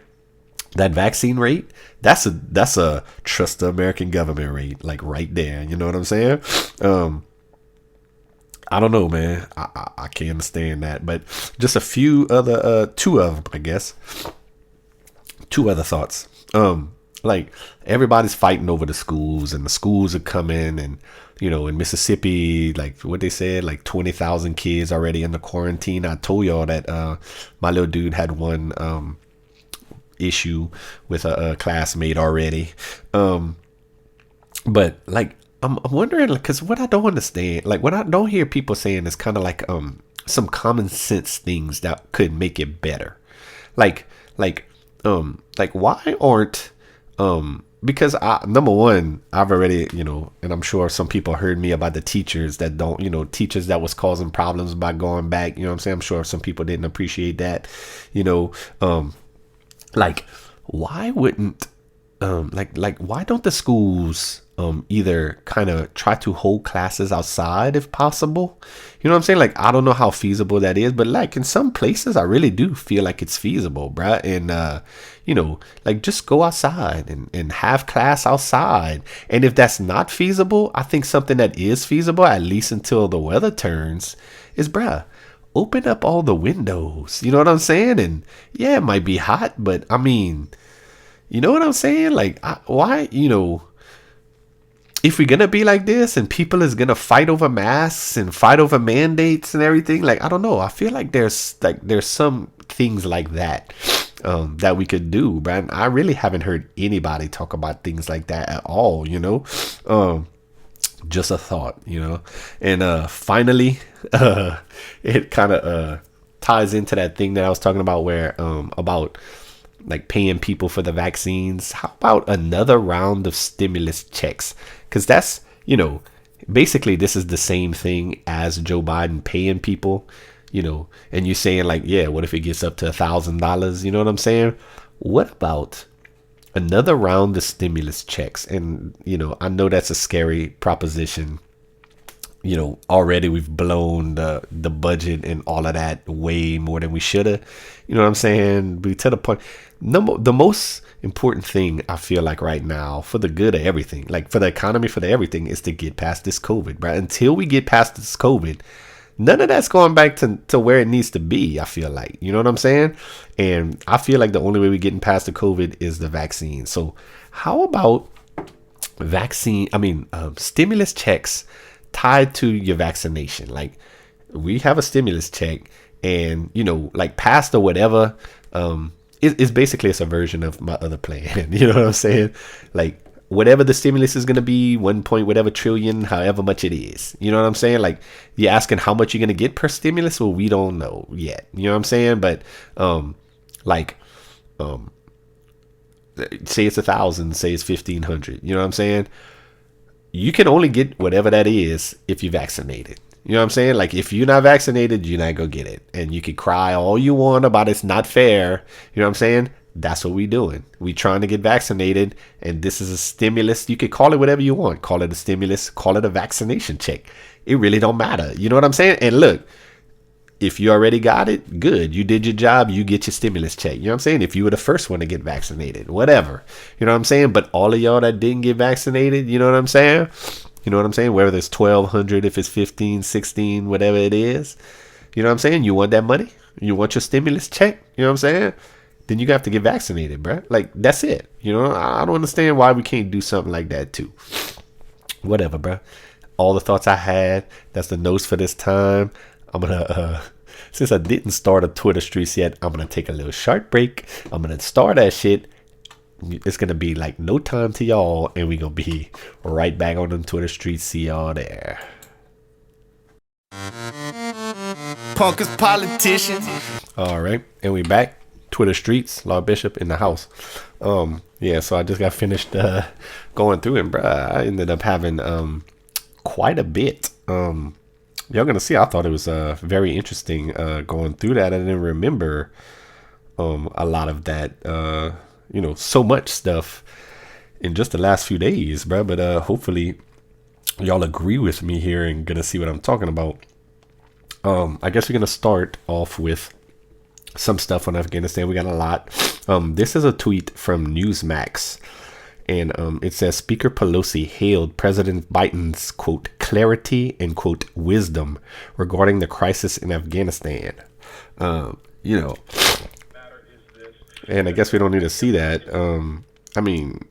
That vaccine rate, that's a trust the American government rate, like right there, you know what I'm saying? I don't know, man. I can't understand that. But just a few other, two of them, I guess. Two other thoughts. Like everybody's fighting over the schools, and the schools are coming, and in Mississippi, like what they said, like 20,000 kids already in the quarantine. I told y'all that my little dude had one issue with a classmate already. But like I'm wondering, because what I don't understand, like what I don't hear people saying is kind of like some common sense things that could make it better. Like why aren't because number one, I've already, and I'm sure some people heard me about the teachers that don't, teachers that was causing problems by going back, what I'm saying? I'm sure some people didn't appreciate that, like why wouldn't why don't the schools either kind of try to hold classes outside if possible? You know what I'm saying? Like I don't know how feasible that is, but like in some places I really do feel like it's feasible, bruh. And like just go outside and have class outside. And if that's not feasible, I think something that is feasible, at least until the weather turns, is bruh, open up all the windows. You know what I'm saying? And yeah, it might be hot, but I mean, you know what I'm saying? Like, why, if we're going to be like this and people is going to fight over masks and fight over mandates and everything, like, I don't know. I feel like there's some things like that that we could do, but I really haven't heard anybody talk about things like that at all, just a thought, and finally, it kind of ties into that thing that I was talking about where about like paying people for the vaccines. How about another round of stimulus checks? Because that's, basically this is the same thing as Joe Biden paying people, and you're saying like, yeah, what if it gets up to $1,000? You know what I'm saying? What about another round of stimulus checks? And, I know that's a scary proposition. Already we've blown the budget and all of that way more than we should have. You know what I'm saying? But to the point, the most important thing I feel like right now for the good of everything, like for the economy, for the everything, is to get past this COVID, right? Until we get past this COVID, none of that's going back to where it needs to be, I feel like. You know what I'm saying? And I feel like the only way we're getting past the COVID is the vaccine. So how about stimulus checks tied to your vaccination? Like we have a stimulus check and, like passed or whatever, it's basically it's a version of my other plan. You know what I'm saying? Like whatever the stimulus is going to be, 1 point whatever trillion, however much it is. You know what I'm saying? Like you're asking how much you're going to get per stimulus. Well, we don't know yet. You know what I'm saying? But say it's 1,000, say it's 1,500. You know what I'm saying? You can only get whatever that is if you're vaccinated. You know what I'm saying? Like if you're not vaccinated, you're not gonna get it. And you can cry all you want about it's not fair. You know what I'm saying? That's what we doing. We trying to get vaccinated, and this is a stimulus. You could call it whatever you want. Call it a stimulus, call it a vaccination check. It really don't matter. You know what I'm saying? And look, if you already got it, good. You did your job, you get your stimulus check. You know what I'm saying? If you were the first one to get vaccinated, whatever. You know what I'm saying? But all of y'all that didn't get vaccinated, you know what I'm saying? You know what I'm saying? Whether it's 1,200, if it's 15, 16, whatever it is. You know what I'm saying? You want that money? You want your stimulus check? You know what I'm saying? Then you have to get vaccinated, bro. Like, that's it. I don't understand why we can't do something like that, too. Whatever, bro. All the thoughts I had. That's the notes for this time. I'm going to, since I didn't start a Twitter streets yet, I'm going to take a little short break. I'm going to start that shit. It's going to be like no time to y'all, and we're going to be right back on them Twitter streets. See y'all there. Punkers politicians. All right, and we back. Twitter streets, Law Bishop in the house. Yeah, so I just got finished going through it, bruh. I ended up having quite a bit. Y'all gonna see, I thought it was very interesting going through that. I didn't remember a lot of that so much stuff in just the last few days, bro. But hopefully y'all agree with me here and gonna see what I'm talking about. I guess we're gonna start off with some stuff on Afghanistan. We got a lot. This is a tweet from Newsmax, and it says Speaker Pelosi hailed President Biden's quote clarity and quote wisdom regarding the crisis in Afghanistan. And I guess we don't need to see that. I mean,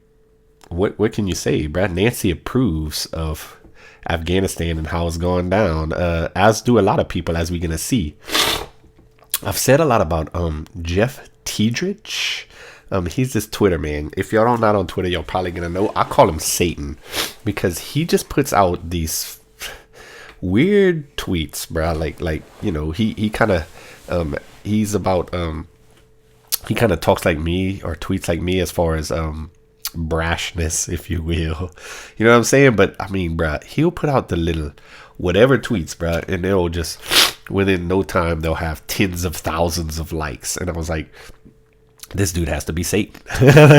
what can you say, Brad? Nancy approves of Afghanistan and how it's going down, as do a lot of people, as we're gonna see. I've said a lot about Jeff Tiedrich. He's this Twitter man. If y'all don't not on Twitter, y'all probably gonna know. I call him Satan because he just puts out these weird tweets, bro. He kind of he's about he kind of talks like me or tweets like me as far as brashness, if you will. You know what I'm saying? But I mean, bruh, he'll put out the little whatever tweets, bruh, and they'll just within no time they'll have tens of thousands of likes. And I was like, this dude has to be Satan.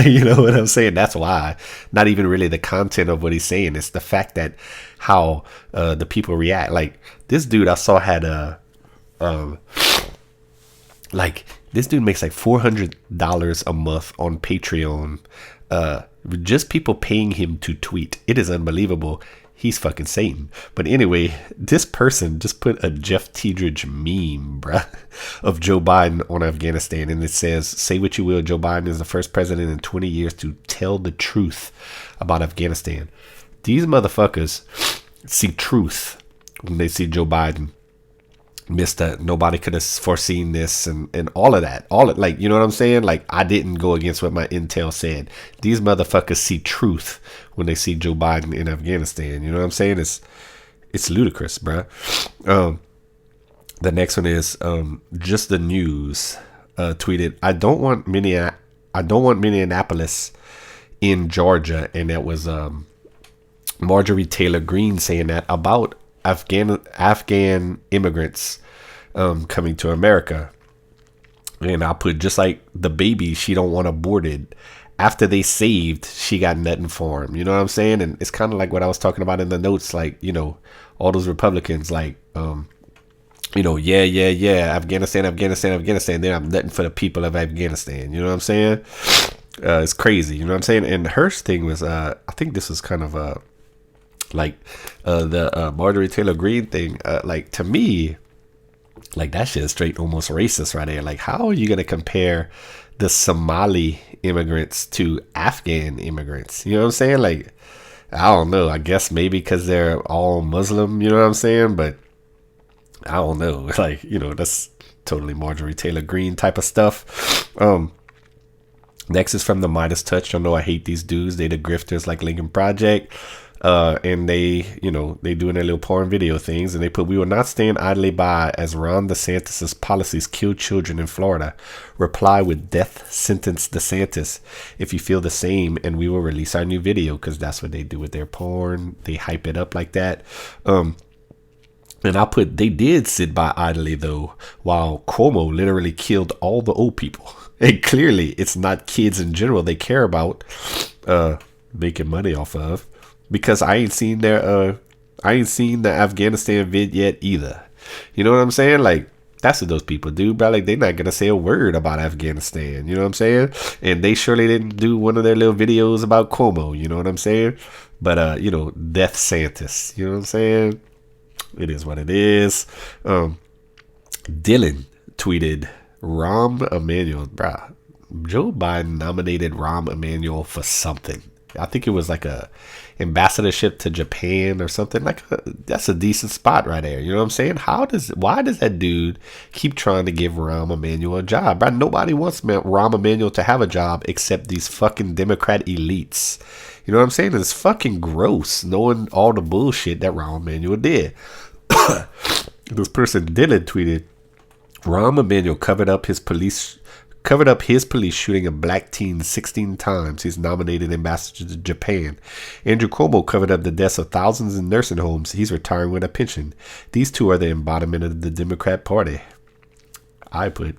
You know what I'm saying? That's why. Not even really the content of what he's saying. It's the fact that how the people react. Like this dude I saw had a this dude makes like $400 a month on Patreon. Just people paying him to tweet. It is unbelievable. He's fucking Satan. But anyway, this person just put a Jeff Tiedrich meme, bruh, of Joe Biden on Afghanistan. And it says, say what you will, Joe Biden is the first president in 20 years to tell the truth about Afghanistan. These motherfuckers see truth when they see Joe Biden. Mr. Nobody could have foreseen this and all of that. Like, you know what I'm saying? Like, I didn't go against what my intel said. These motherfuckers see truth when they see Joe Biden in Afghanistan. You know what I'm saying? It's ludicrous, bruh. The next one is just the news tweeted, I don't want Minneapolis in Georgia. And that was Marjorie Taylor Greene saying that about Afghan immigrants coming to America. And I'll put just like the baby she don't want aborted. After they saved, she got nothing for him. You know what I'm saying? And it's kind of like what I was talking about in the notes. Like, all those Republicans like, Afghanistan. Then I'm nothing for the people of Afghanistan. You know what I'm saying? It's crazy. You know what I'm saying? And her thing was, I think this was kind of the Marjorie Taylor Greene thing, to me, like that shit is straight almost racist right there. Like, how are you gonna compare the Somali immigrants to Afghan immigrants? You know what I'm saying? Like, I don't know. I guess maybe because they're all Muslim. You know what I'm saying? But I don't know. Like, that's totally Marjorie Taylor Greene type of stuff. Next is from the Midas Touch. Y'all know I hate these dudes. They the grifters like Lincoln Project. And they doing their little porn video things, and they put, we will not stand idly by as Ron DeSantis' policies kill children in Florida. Reply with death sentence DeSantis if you feel the same, and we will release our new video, because that's what they do with their porn. They hype it up like that. And I'll put, they did sit by idly though, while Cuomo literally killed all the old people. And clearly it's not kids in general they care about making money off of. Because I ain't seen the Afghanistan vid yet either. You know what I'm saying? Like, that's what those people do, bro. Like, they're not gonna say a word about Afghanistan. You know what I'm saying? And they surely didn't do one of their little videos about Cuomo. You know what I'm saying? But Death Santis. You know what I'm saying? It is what it is. Dylan tweeted, Rahm Emmanuel, bro. Joe Biden nominated Rahm Emmanuel for something. I think it was like a ambassadorship to Japan or something. That's a decent spot right there. You know what I'm saying? Why does that dude keep trying to give Rahm Emmanuel a job? Bro, nobody wants Rahm Emmanuel to have a job except these fucking Democrat elites. You know what I'm saying? It's fucking gross knowing all the bullshit that Rahm Emmanuel did. This person Dylan tweeted, Rahm Emmanuel covered up his police shooting a black teen 16 times. He's nominated ambassador to Japan. Andrew Cuomo covered up the deaths of thousands in nursing homes. He's retiring with a pension. These two are the embodiment of the Democrat Party. I put,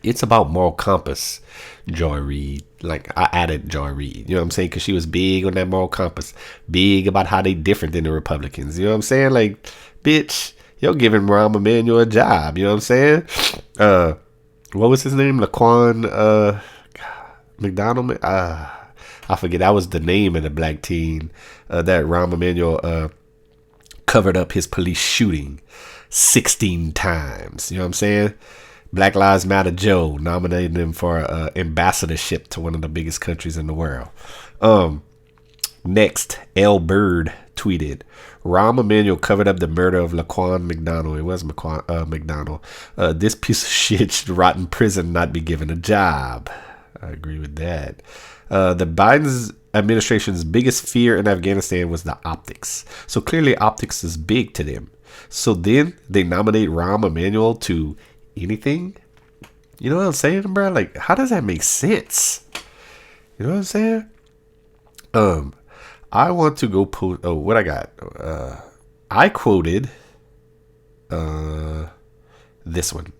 It's about moral compass. Joy Reid, like I added Joy Reid, you know what I'm saying, because she was big on that moral compass, big about how they different than the Republicans, you know what I'm saying, like, bitch, you're giving Rahm Emmanuel a job, you know what I'm saying. What was his name, Laquan McDonald, I forget, that was the name of the black teen that Rahm Emmanuel covered up his police shooting 16 times, you know what I'm saying. Black Lives Matter Joe nominated him for ambassadorship to one of the biggest countries in the world. Next, L. Bird tweeted, Rahm Emmanuel covered up the murder of Laquan McDonald. It was McDonald. This piece of shit should rot in prison, not be given a job. I agree with that. The Biden's administration's biggest fear in Afghanistan was the optics. So clearly optics is big to them. So then they nominate Rahm Emmanuel to anything. You know what I'm saying, bro? Like, how does that make sense? You know what I'm saying? I want to go post. Oh, what I got? I quoted this one.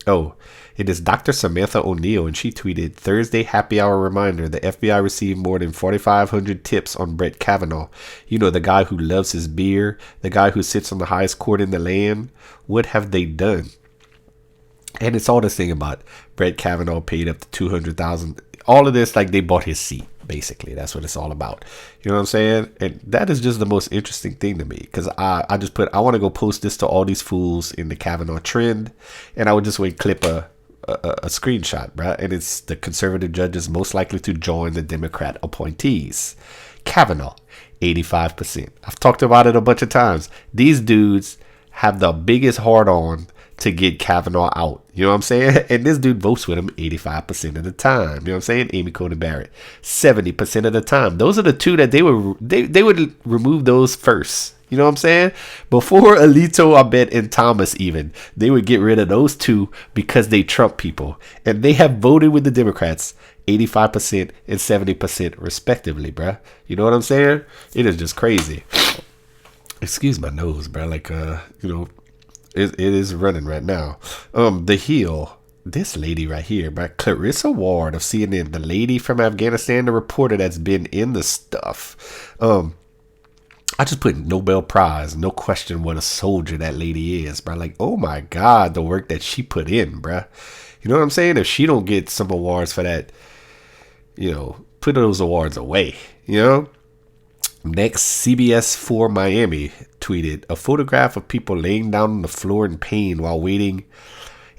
Oh, it is Dr. Samantha O'Neill, and she tweeted, Thursday happy hour reminder, the FBI received more than 4,500 tips on Brett Kavanaugh. You know, the guy who loves his beer, the guy who sits on the highest court in the land. What have they done? And it's all this thing about Brett Kavanaugh paid up to $200,000. All of this, like, they bought his seat. Basically, that's what it's all about. You know what I'm saying? And that is just the most interesting thing to me, because I just put, I want to go post this to all these fools in the Kavanaugh trend, and I would just wait, clip a screenshot, bro. And it's the conservative judges most likely to join the Democrat appointees. Kavanaugh, 85%. I've talked about it a bunch of times. These dudes have the biggest hard on to get Kavanaugh out. You know what I'm saying? And this dude votes with him 85% of the time. You know what I'm saying? Amy Coney Barrett, 70% of the time. Those are the two that they would remove those first. You know what I'm saying? Before Alito, I bet, and Thomas even, they would get rid of those two because they Trump people. And they have voted with the Democrats 85% and 70% respectively, bruh. You know what I'm saying? It is just crazy. Excuse my nose, bruh. Like, you know, it is running right now. The heel, this lady right here, by Clarissa Ward of CNN, the lady from Afghanistan, the reporter that's been in the stuff. I just put Nobel Prize, no question what a soldier that lady is, bro. Like, oh my God, the work that she put in, bro. You know what I'm saying? If she don't get some awards for that, you know, put those awards away, you know? Next, CBS 4 Miami tweeted a photograph of people laying down on the floor in pain while waiting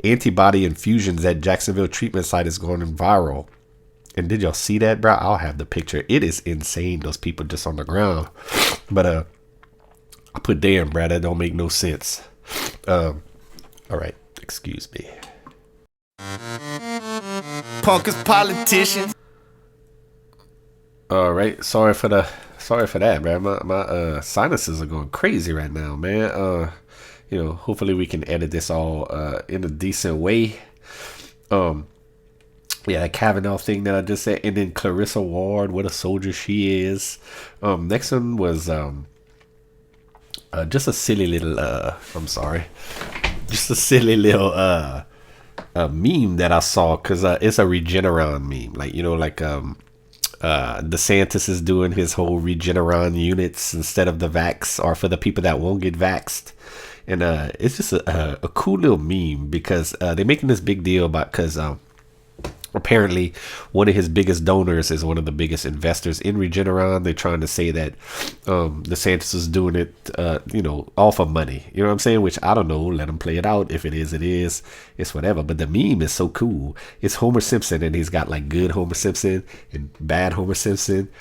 antibody infusions at Jacksonville treatment site is going viral. And did y'all see that, bro? I'll have the picture. It is insane, those people just on the ground. But I put damn, bro, that don't make no sense. All right, excuse me. Punkers politicians. All right, sorry for that, man. My sinuses are going crazy right now, man. You know, hopefully we can edit this all in a decent way. Yeah, the Kavanaugh thing that I just said, and then Clarissa Ward, what a soldier she is. Next one was just a silly little just a silly little meme that I saw, because it's a Regeneron meme, like, you know, like DeSantis is doing his whole Regeneron units instead of the vax, or for the people that won't get vaxxed. And it's just a cool little meme, because they're making this big deal about, because apparently one of his biggest donors is one of the biggest investors in Regeneron. They're trying to say that DeSantis is doing it, you know, all for money. You know what I'm saying? Which, I don't know. Let him play it out. If it is, it is. It's whatever. But the meme is so cool. It's Homer Simpson, and he's got like good Homer Simpson and bad Homer Simpson.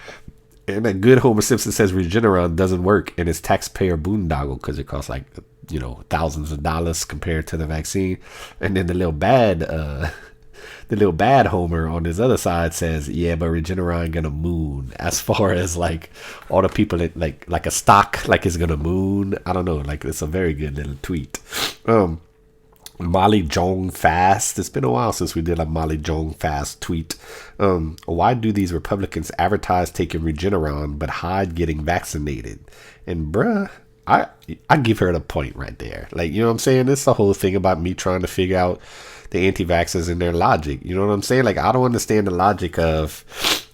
And that good Homer Simpson says Regeneron doesn't work, and it's taxpayer boondoggle because it costs like, you know, thousands of dollars compared to the vaccine. And then the little bad Homer on his other side says, yeah, but Regeneron gonna moon, as far as like all the people that like a stock like is gonna moon. I don't know, like, it's a very good little tweet. Molly Jong fast. It's been a while since we did a Molly Jong fast tweet. Why do these Republicans advertise taking Regeneron but hide getting vaccinated? And bruh, I give her the point right there. Like, you know what I'm saying? It's the whole thing about me trying to figure out the anti-vaxxers and their logic. You know what I'm saying? Like, I don't understand the logic of,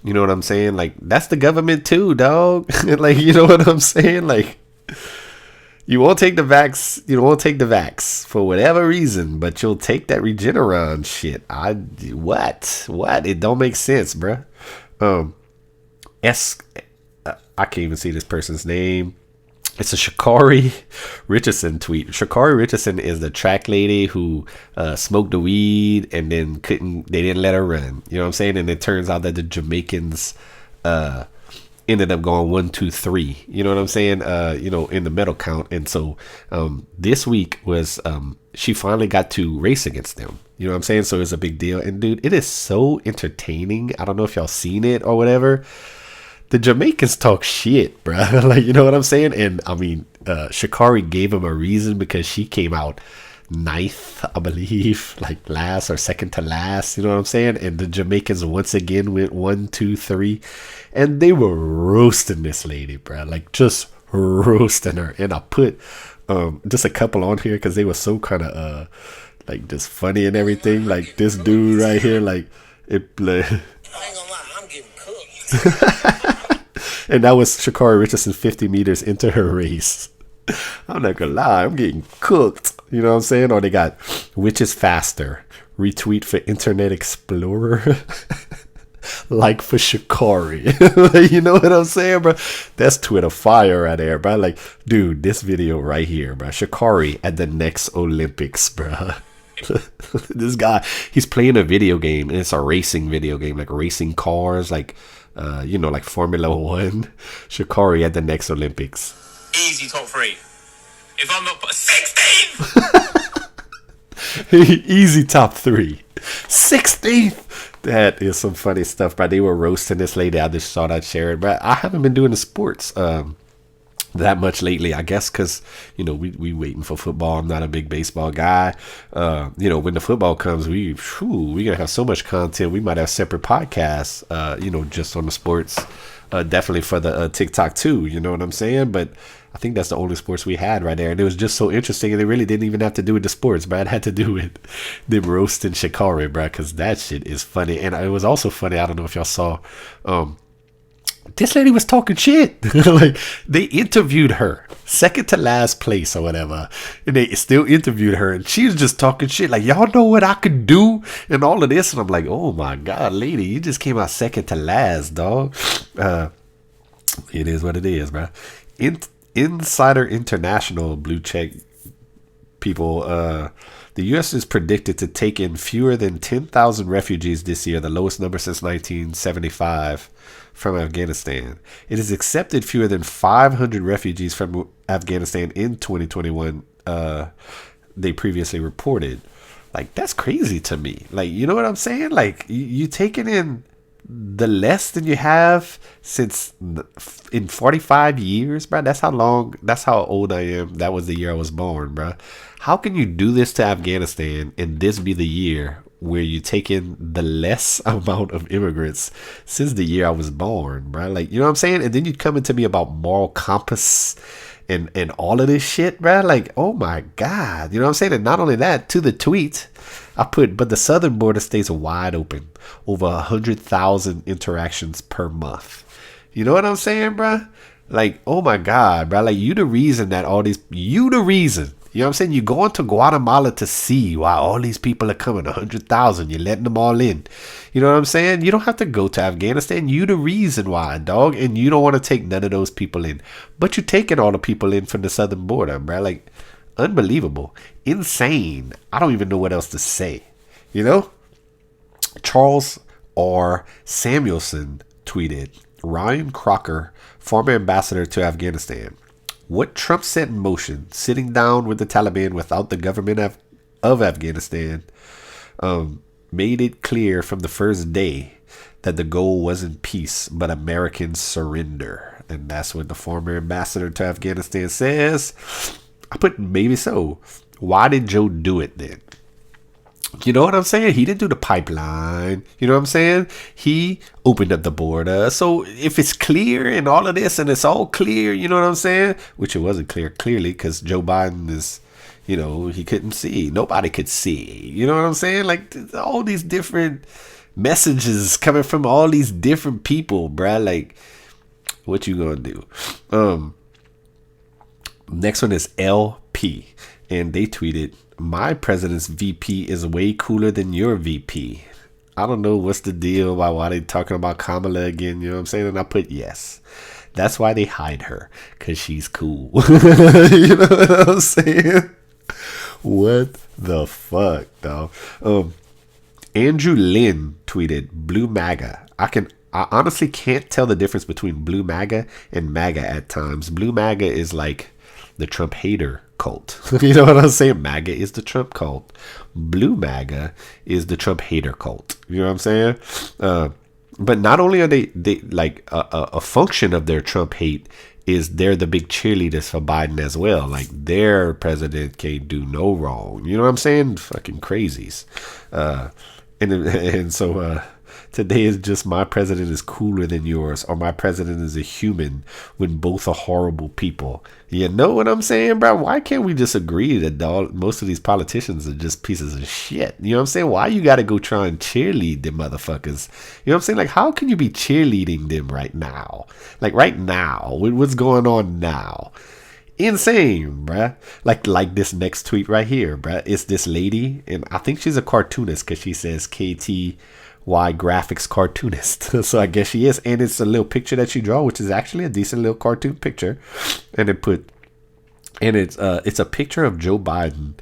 you know what I'm saying? Like, that's the government too, dog. Like, you know what I'm saying? Like, you won't take the vax for whatever reason, but you'll take that Regeneron shit. What? It don't make sense, bruh. I can't even see this person's name. It's a Sha'carri Richarson tweet. Sha'carri Richarson is the track lady who smoked the weed and then they didn't let her run. You know what I'm saying? And it turns out that the Jamaicans ended up going 1, 2, 3. You know what I'm saying? In the medal count. And so this week was she finally got to race against them. You know what I'm saying? So it's a big deal. And dude, it is so entertaining. I don't know if y'all seen it or whatever. The Jamaicans talk shit, bro. Like, you know what I'm saying? And I mean, Sha'carri gave him a reason because she came out 9th, I believe, like last or second to last. You know what I'm saying? And the Jamaicans once again went 1, 2, 3, and they were roasting this lady, bro. Like, just roasting her. And I put just a couple on here because they were so kind of like just funny and everything. Like this dude right here, like it. I ain't gonna lie, I'm getting cooked. And that was Sha'carri Richardson 50 meters into her race. I'm not gonna lie, I'm getting cooked. You know what I'm saying? Or they got which is faster? Retweet for Internet Explorer. Like for Sha'carri. You know what I'm saying, bro? That's Twitter fire right there, bro. Like, dude, this video right here, bro. Sha'carri at the next Olympics, bro. This guy, he's playing a video game, and it's a racing video game, like racing cars, like like Formula One. Sha'carri at the next Olympics. Easy top 3. If I'm not 16th. Easy top 3. 16th. That is some funny stuff, bro. They were roasting this lady. I just thought I'd share it, but I haven't been doing the sports that much lately, I guess, because we waiting for football. I'm not a big baseball guy. When the football comes, we gonna have so much content. We might have separate podcasts just on the sports, definitely for the TikTok too, you know what I'm saying? But I think that's the only sports we had right there, and it was just so interesting, and it really didn't even have to do with the sports, but it had to do with them roasting Sha'carri, bro, because that shit is funny. And it was also funny, I don't know if y'all saw, this lady was talking shit. Like, they interviewed her second to last place or whatever, and they still interviewed her, and she was just talking shit like, y'all know what I could do and all of this. And I'm like, oh my god, lady, you just came out second to last, dog. It is what it is, bro. Insider International blue check people, the U.S. is predicted to take in fewer than 10,000 refugees this year, the lowest number since 1975 from Afghanistan. It has accepted fewer than 500 refugees from Afghanistan in 2021, they previously reported. Like, that's crazy to me. Like, you know what I'm saying? Like, you taking in the less than you have since in 45 years, bro. That's how old I am. That was the year I was born, bro. How can you do this to Afghanistan and this be the year where you take in the less amount of immigrants since the year I was born, bro? Like, you know what I'm saying? And then you'd come into me about moral compass and all of this shit, bro. Like, oh my god, you know what I'm saying? And not only that, to the tweet I put, but the southern border stays wide open, over 100,000 interactions per month. You know what I'm saying, bro? Like, oh my god, bro. Like, you the reason. You know what I'm saying? You're going to Guatemala to see why all these people are coming, 100,000. You're letting them all in. You know what I'm saying? You don't have to go to Afghanistan. You the reason why, dog. And you don't want to take none of those people in. But you're taking all the people in from the southern border, bro. Like, unbelievable. Insane. I don't even know what else to say. You know? Charles R. Samuelson tweeted, Ryan Crocker, former ambassador to Afghanistan. What Trump set in motion, sitting down with the Taliban without the government of Afghanistan, made it clear from the first day that the goal wasn't peace, but American surrender. And that's what the former ambassador to Afghanistan says. I put maybe so. Why did Joe do it then? You know what I'm saying? He didn't do the pipeline. You know what I'm saying? He opened up the border. So if it's clear and all of this and it's all clear, you know what I'm saying? Which it wasn't clear, clearly, because Joe Biden is, he couldn't see. Nobody could see. You know what I'm saying? Like all these different messages coming from all these different people, bruh. Like, what you gonna do? Next one is LP. And they tweeted, my president's VP is way cooler than your VP. I don't know what's the deal about why they talking about Kamala again. You know what I'm saying? And I put yes. That's why they hide her, because she's cool. You know what I'm saying? What the fuck, dog? Andrew Lin tweeted, blue MAGA. I honestly can't tell the difference between blue MAGA and MAGA at times. Blue MAGA is like the Trump hater cult. You know what I'm saying? MAGA is the Trump cult. Blue MAGA is the Trump hater cult. You know what I'm saying? But not only are they like a function of their Trump hate is they're the big cheerleaders for Biden as well. Like their president can't do no wrong. You know what I'm saying? Fucking crazies. And so today is just my president is cooler than yours, or my president is a human, when both are horrible people. You know what I'm saying, bro? Why can't we just agree that most of these politicians are just pieces of shit? You know what I'm saying? Why you got to go try and cheerlead them motherfuckers? You know what I'm saying? Like, how can you be cheerleading them right now? Like right now, with what's going on now? Insane, bruh. Like this next tweet right here, bruh. It's this lady, and I think she's a cartoonist because she says KTY graphics cartoonist. So I guess she is, and it's a little picture that she draw, which is actually a decent little cartoon picture. And it's a picture of Joe Biden,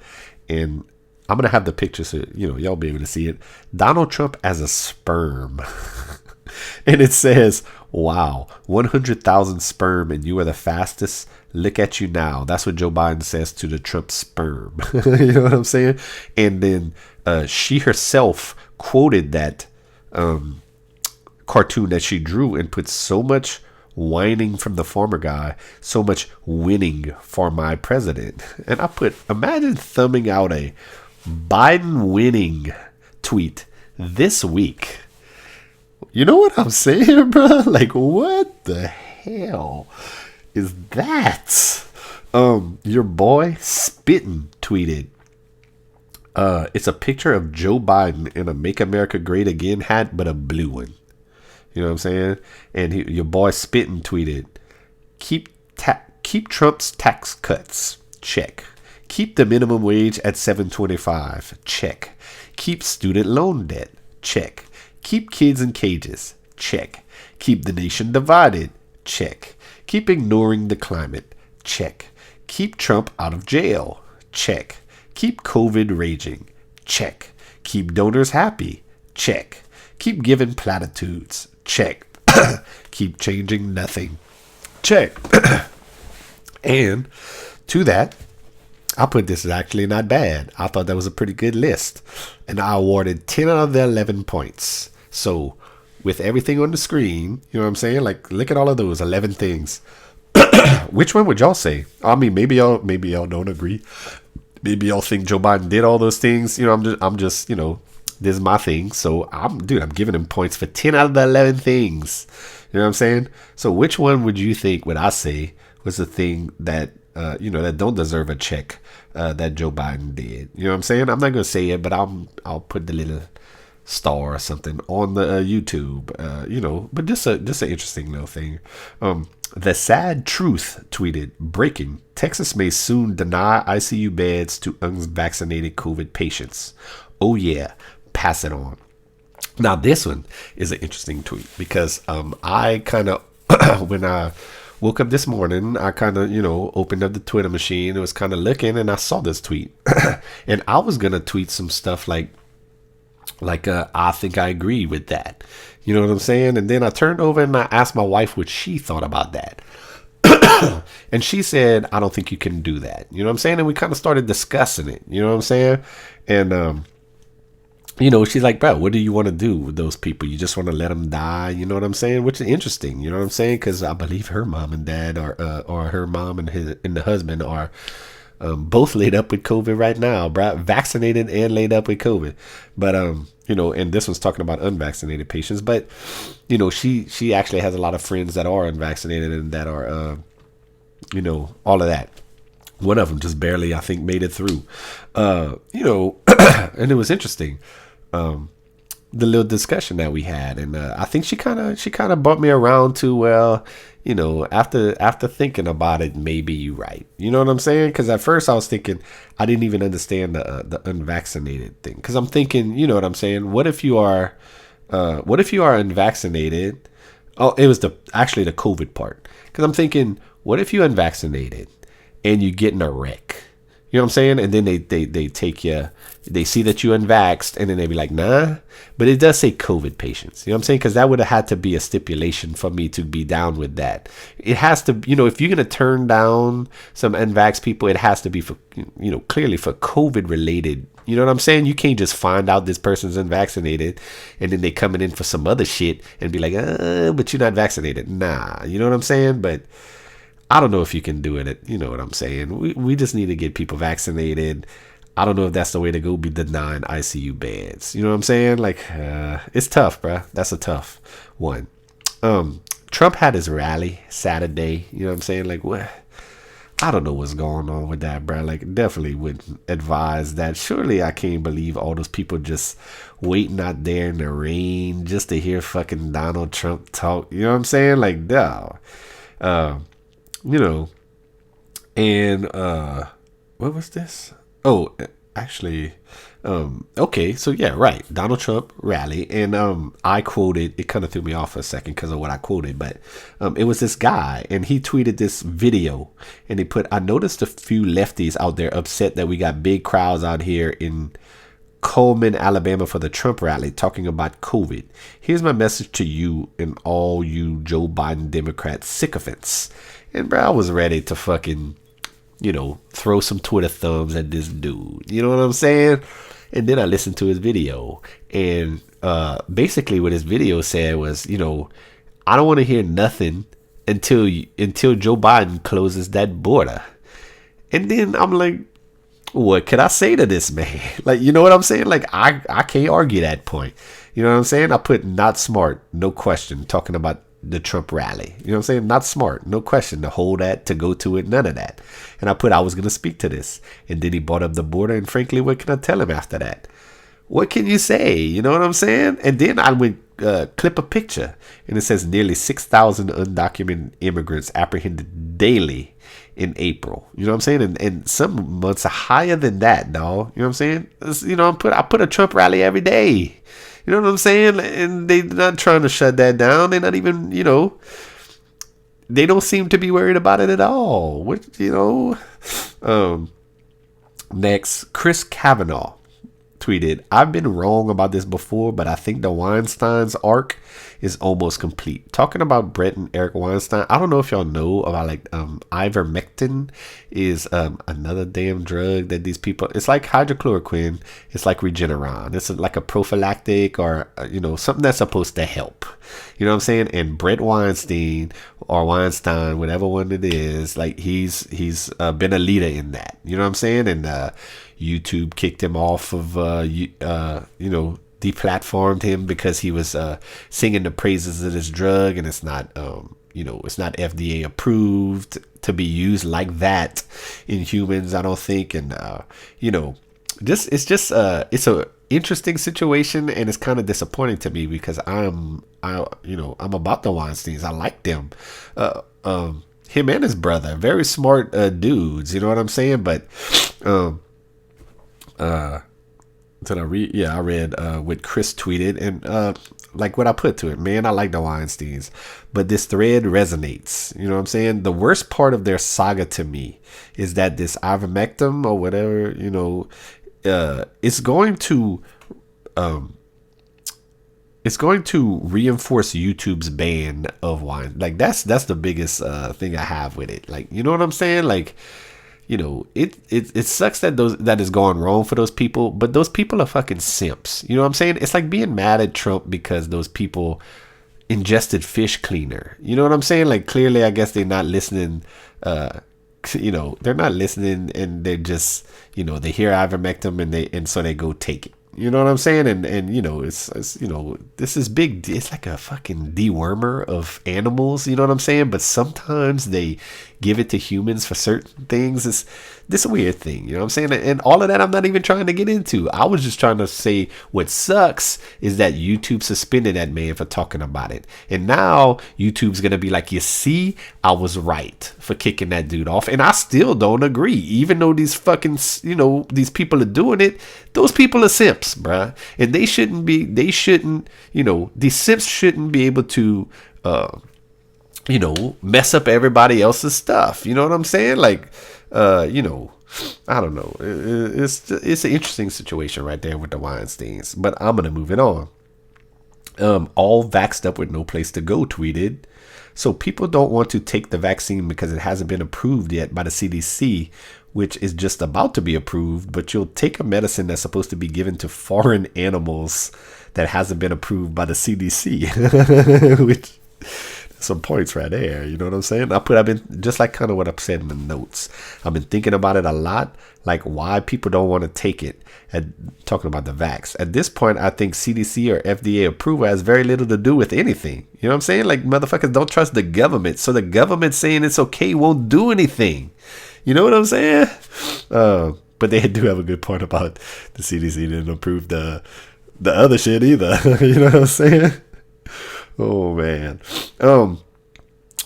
and I'm gonna have the picture so y'all be able to see it. Donald Trump as a sperm. And it says, wow, 100,000 sperm and you are the fastest. Look at you now. That's what Joe Biden says to the Trump sperm. You know what I'm saying? And then she herself quoted that cartoon that she drew and put so much whining from the former guy, so much winning for my president. And I put, imagine thumbing out a Biden winning tweet this week. You know what I'm saying, bro? Like, what the hell is that? Your boy Spittin' tweeted, it's a picture of Joe Biden in a Make America Great Again hat, but a blue one. You know what I'm saying? And your boy Spittin' tweeted, keep Trump's tax cuts. Check. Keep the minimum wage at $7.25. Check. Keep student loan debt. Check. Keep kids in cages. Check. Keep the nation divided. Check. Keep ignoring the climate. Check. Keep Trump out of jail. Check. Keep COVID raging. Check. Keep donors happy. Check. Keep giving platitudes. Check. Keep changing nothing. Check. And to that, I put this is actually not bad. I thought that was a pretty good list. And I awarded 10 out of the 11 points. So with everything on the screen, you know what I'm saying? Like, look at all of those 11 things. Which one would y'all say? I mean, maybe y'all don't agree. Maybe y'all think Joe Biden did all those things. You know, I'm just, this is my thing. So I'm giving him points for 10 out of the 11 things. You know what I'm saying? So which one would you think would I say was the thing that, that don't deserve a check that Joe Biden did? You know what I'm saying? I'm not going to say it, but I'll put the little star or something on the YouTube, but just an interesting little thing. The Sad Truth tweeted, breaking, Texas may soon deny ICU beds to unvaccinated COVID patients. Oh yeah, pass it on. Now this one is an interesting tweet because I kind of when I woke up this morning, I kind of opened up the Twitter machine. It was kind of looking, and I saw this tweet, and I was gonna tweet some stuff like I think I agree with that. You know what I'm saying? And then I turned over and I asked my wife what she thought about that. And she said, I don't think you can do that. You know what I'm saying? And we kind of started discussing it. You know what I'm saying? And, she's like, bro, what do you want to do with those people? You just want to let them die? You know what I'm saying? Which is interesting. You know what I'm saying? Because I believe her mom and dad or her mom and the husband are both laid up with COVID right now, bruh. Vaccinated and laid up with COVID. But and this one's talking about unvaccinated patients. But she actually has a lot of friends that are unvaccinated and that are all of that. One of them just barely, I think, made it through. And it was interesting. The little discussion that we had, and I think she kind of brought me around to, well, after thinking about it, maybe you're right. You know what I'm saying? Because at first I was thinking I didn't even understand the unvaccinated thing. Because I'm thinking, you know what I'm saying? What if you are unvaccinated? Oh, it was actually the COVID part. Because I'm thinking, what if you're unvaccinated and you get in a wreck? You know what I'm saying? And then they take you, they see that you unvaxxed, and then they be like, nah. But it does say COVID patients. You know what I'm saying? Because that would have had to be a stipulation for me to be down with that. It has to, if you're going to turn down some unvaxxed people, it has to be for, clearly for COVID related. You know what I'm saying? You can't just find out this person's unvaccinated and then they coming in for some other shit and be like, but you're not vaccinated. Nah. You know what I'm saying? But I don't know if you can do it. You know what I'm saying? We just need to get people vaccinated. I don't know if that's the way to go, be denying ICU beds. You know what I'm saying? Like, it's tough, bruh. That's a tough one. Trump had his rally Saturday. You know what I'm saying? Like, what? I don't know what's going on with that, bruh. Like, definitely wouldn't advise that. Surely I can't believe all those people just waiting out there in the rain just to hear fucking Donald Trump talk. You know what I'm saying? Like, no. And what was this? Oh, actually, okay, so yeah, right. Donald Trump rally, and I quoted, it kind of threw me off for a second because of what I quoted, but it was this guy, and he tweeted this video, and he put, I noticed a few lefties out there upset that we got big crowds out here in Coleman, Alabama for the Trump rally talking about COVID. Here's my message to you and all you Joe Biden Democrat sycophants. And bro, I was ready to fucking, throw some Twitter thumbs at this dude. You know what I'm saying? And then I listened to his video. And basically what his video said was, I don't want to hear nothing until Joe Biden closes that border. And then I'm like, what could I say to this man? Like, you know what I'm saying? Like, I can't argue that point. You know what I'm saying? I put not smart, no question, talking about the Trump rally. You know what I'm saying? Not smart, no question, to hold that, to go to it, none of that. And I put, I was going to speak to this. And then he brought up the border. And frankly, what can I tell him after that? What can you say? You know what I'm saying? And then I went clip a picture. And it says nearly 6,000 undocumented immigrants apprehended daily in April. You know what I'm saying? And some months are higher than that, dog. You know what I'm saying? I put a Trump rally every day. You know what I'm saying? And they're not trying to shut that down. They're not even, they don't seem to be worried about it at all. Next, Chris Kavanaugh tweeted, I've been wrong about this before, but I think the Wiensteins arc is almost complete. Talking about Brett and Eric Weinstein, I don't know if y'all know about ivermectin is another damn drug that these people, it's like hydrochloroquine, it's like Regeneron, it's like a prophylactic or something that's supposed to help. You know what I'm saying? And Brett Weinstein or Wienstein, whatever one it is, like he's been a leader in that. You know what I'm saying? And YouTube kicked him off of deplatformed him because he was singing the praises of this drug, and it's not it's not FDA approved to be used like that in humans, I don't think. And it's a interesting situation, and it's kind of disappointing to me because I'm about the Weinsteins. I like them. Him and his brother, very smart dudes, you know what I'm saying? But did I read? Yeah, I read what Chris tweeted, and like what I put to it, man, I like the Wiensteins, but this thread resonates. You know what I'm saying? The worst part of their saga to me is that this ivermectin or whatever, it's going to reinforce YouTube's ban of wine. Like that's the biggest thing I have with it. Like, you know what I'm saying? Like, it sucks that is going wrong for those people, but those people are fucking simps. You know what I'm saying? It's like being mad at Trump because those people ingested fish cleaner. You know what I'm saying? Like, clearly, I guess they're not listening they're not listening, and they're just, they hear ivermectin and so they go take it. You know what I'm saying? And it's this is big. It's like a fucking dewormer of animals. You know what I'm saying? But sometimes they give it to humans for certain things. It's this weird thing. You know what I'm saying? And all of that I'm not even trying to get into. I was just trying to say what sucks is that YouTube suspended that man for talking about it. And now YouTube's going to be like, you see, I was right for kicking that dude off. And I still don't agree. Even though these fucking, these people are doing it, those people are simps, bruh. And these simps shouldn't be able to, mess up everybody else's stuff. You know what I'm saying? Like, I don't know. It's an interesting situation right there with the Wiensteins. But I'm gonna move it on. All vaxxed up with no place to go tweeted. So people don't want to take the vaccine because it hasn't been approved yet by the CDC, which is just about to be approved. But you'll take a medicine that's supposed to be given to foreign animals that hasn't been approved by the CDC, which. Some points right there, you know what I'm saying? I've been just like kind of what I've said in the notes. I've been thinking about it a lot, like why people don't want to take it. Talking about the vax. At this point, I think CDC or FDA approval has very little to do with anything. You know what I'm saying? Like motherfuckers don't trust the government, so the government saying it's okay won't do anything. You know what I'm saying? But they do have a good point about the CDC didn't approve the other shit either. You know what I'm saying? Oh, man.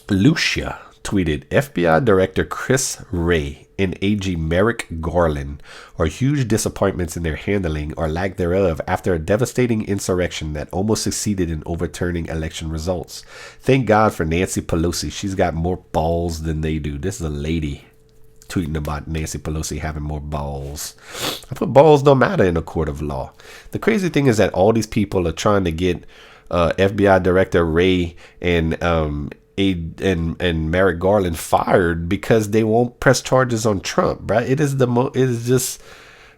Lucia tweeted, FBI Director Chris Wray and AG Merrick Garland are huge disappointments in their handling or lack thereof after a devastating insurrection that almost succeeded in overturning election results. Thank God for Nancy Pelosi. She's got more balls than they do. This is a lady tweeting about Nancy Pelosi having more balls. I put balls don't matter in a court of law. The crazy thing is that all these people are trying to get FBI Director Wray and Merrick Garland fired because they won't press charges on Trump, right? It is just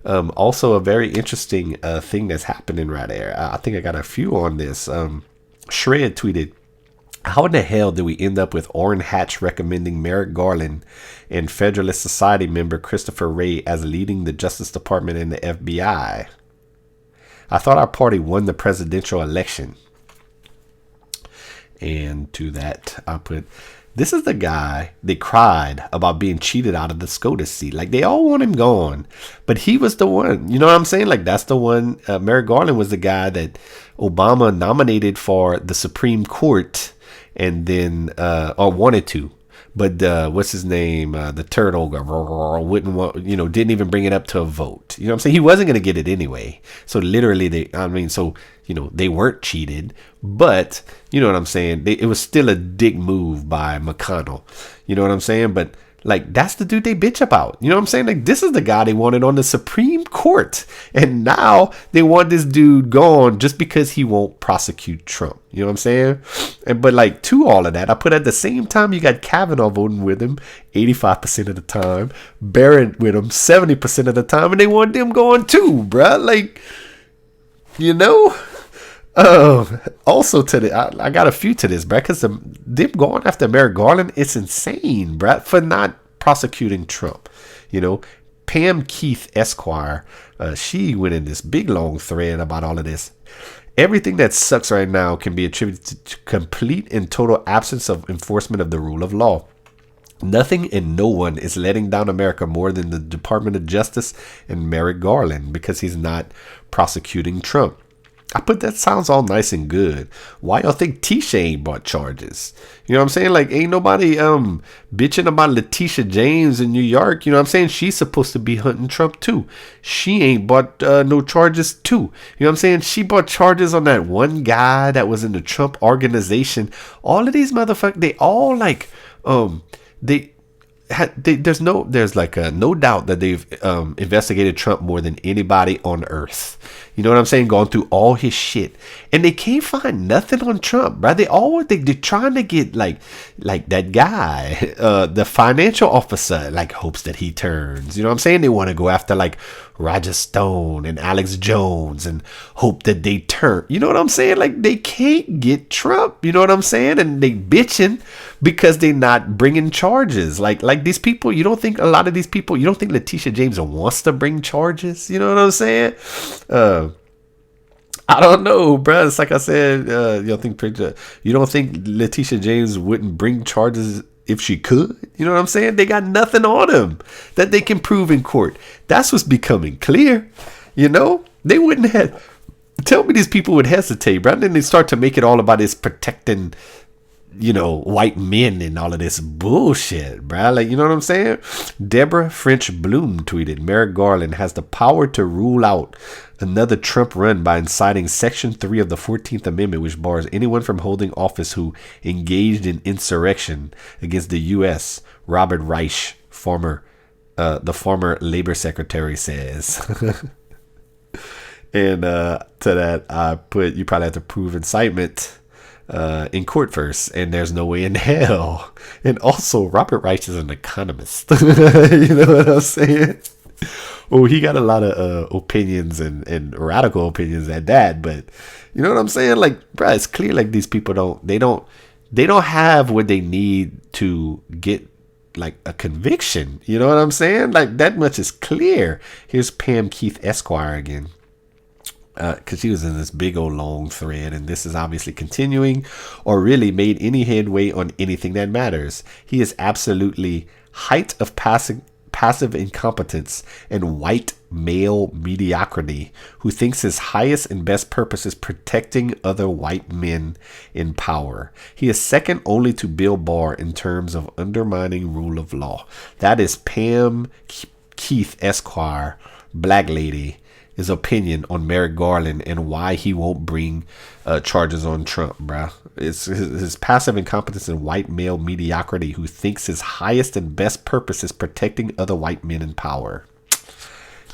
also a very interesting thing that's happening right there. I think I got a few on this. Shred tweeted, how in the hell did we end up with Orrin Hatch recommending Merrick Garland and Federalist Society member Christopher Wray as leading the Justice Department and the FBI? I thought our party won the presidential election. And to that, I put, this is the guy they cried about being cheated out of the SCOTUS seat. Like, they all want him gone, but he was the one. You know what I'm saying? Like, that's the one. Merrick Garland was the guy that Obama nominated for the Supreme Court and then, or wanted to. But what's his name? The turtle wouldn't want, didn't even bring it up to a vote. You know what I'm saying? He wasn't going to get it anyway. So literally, they weren't cheated. But, you know what I'm saying? It was still a dick move by McConnell. You know what I'm saying? But, like, that's the dude they bitch about. You know what I'm saying? Like, this is the guy they wanted on the Supreme Court. And now they want this dude gone just because he won't prosecute Trump. You know what I'm saying? But, like, to all of that, I put at the same time, you got Kavanaugh voting with him 85% of the time. Barrett with him 70% of the time. And they want them going too, bruh. Like, also I got a few to this, bruh, because them going after Merrick Garland, it's insane, bruh, for not prosecuting Trump. Pam Keith Esquire, she went in this big long thread about all of this. Everything that sucks right now can be attributed to complete and total absence of enforcement of the rule of law. Nothing and no one is letting down America more than the Department of Justice and Merrick Garland because he's not prosecuting Trump. I put that sounds all nice and good. Why y'all think Tisha ain't brought charges? You know what I'm saying? Like, ain't nobody bitching about Letitia James in New York. You know what I'm saying? She's supposed to be hunting Trump too. She ain't brought no charges too. You know what I'm saying? She brought charges on that one guy that was in the Trump organization. All of these motherfuckers, they all like there's no doubt that they've investigated Trump more than anybody on earth. You know what I'm saying? Gone through all his shit, and they can't find nothing on Trump, right? They're trying to get like that guy, the financial officer, like hopes that he turns. You know what I'm saying? They want to go after like Roger Stone and Alex Jones and hope that they turn. You know what I'm saying? Like, they can't get Trump. You know what I'm saying? And they bitching because they not bringing charges. Like like these people, you don't think a lot of these people, you don't think Letitia James wants to bring charges? You know what I'm saying? I don't know, bro. It's like I said, you don't think Letitia James wouldn't bring charges if she could? You know what I'm saying? They got nothing on him that they can prove in court. That's what's becoming clear. You know, they wouldn't have. Tell me these people would hesitate, bro. And then they start to make it all about this protecting, you know, white men and all of this bullshit, bro. Like, you know what I'm saying? Deborah French Bloom tweeted, Merrick Garland has the power to rule out another Trump run by inciting Section 3 of the 14th Amendment, which bars anyone from holding office who engaged in insurrection against the U.S., Robert Reich, the former Labor Secretary, says. And to that, I put, you probably have to prove incitement in court first, and there's no way in hell. And also, Robert Reich is an economist. You know what I'm saying? Oh, he got a lot of opinions and radical opinions at that, but you know what I'm saying? Like, bro, it's clear like these people don't have what they need to get like a conviction. You know what I'm saying? Like, that much is clear. Here's Pam Keith Esquire again. Because she was in this big old long thread, and this is obviously continuing or really made any headway on anything that matters. He is absolutely height of passive incompetence and white male mediocrity who thinks his highest and best purpose is protecting other white men in power. He is second only to Bill Barr in terms of undermining rule of law. That is Pam Keith Esquire, black lady, his opinion on Merrick Garland and why he won't bring charges on Trump, bruh. It's his passive incompetence and white male mediocrity who thinks his highest and best purpose is protecting other white men in power.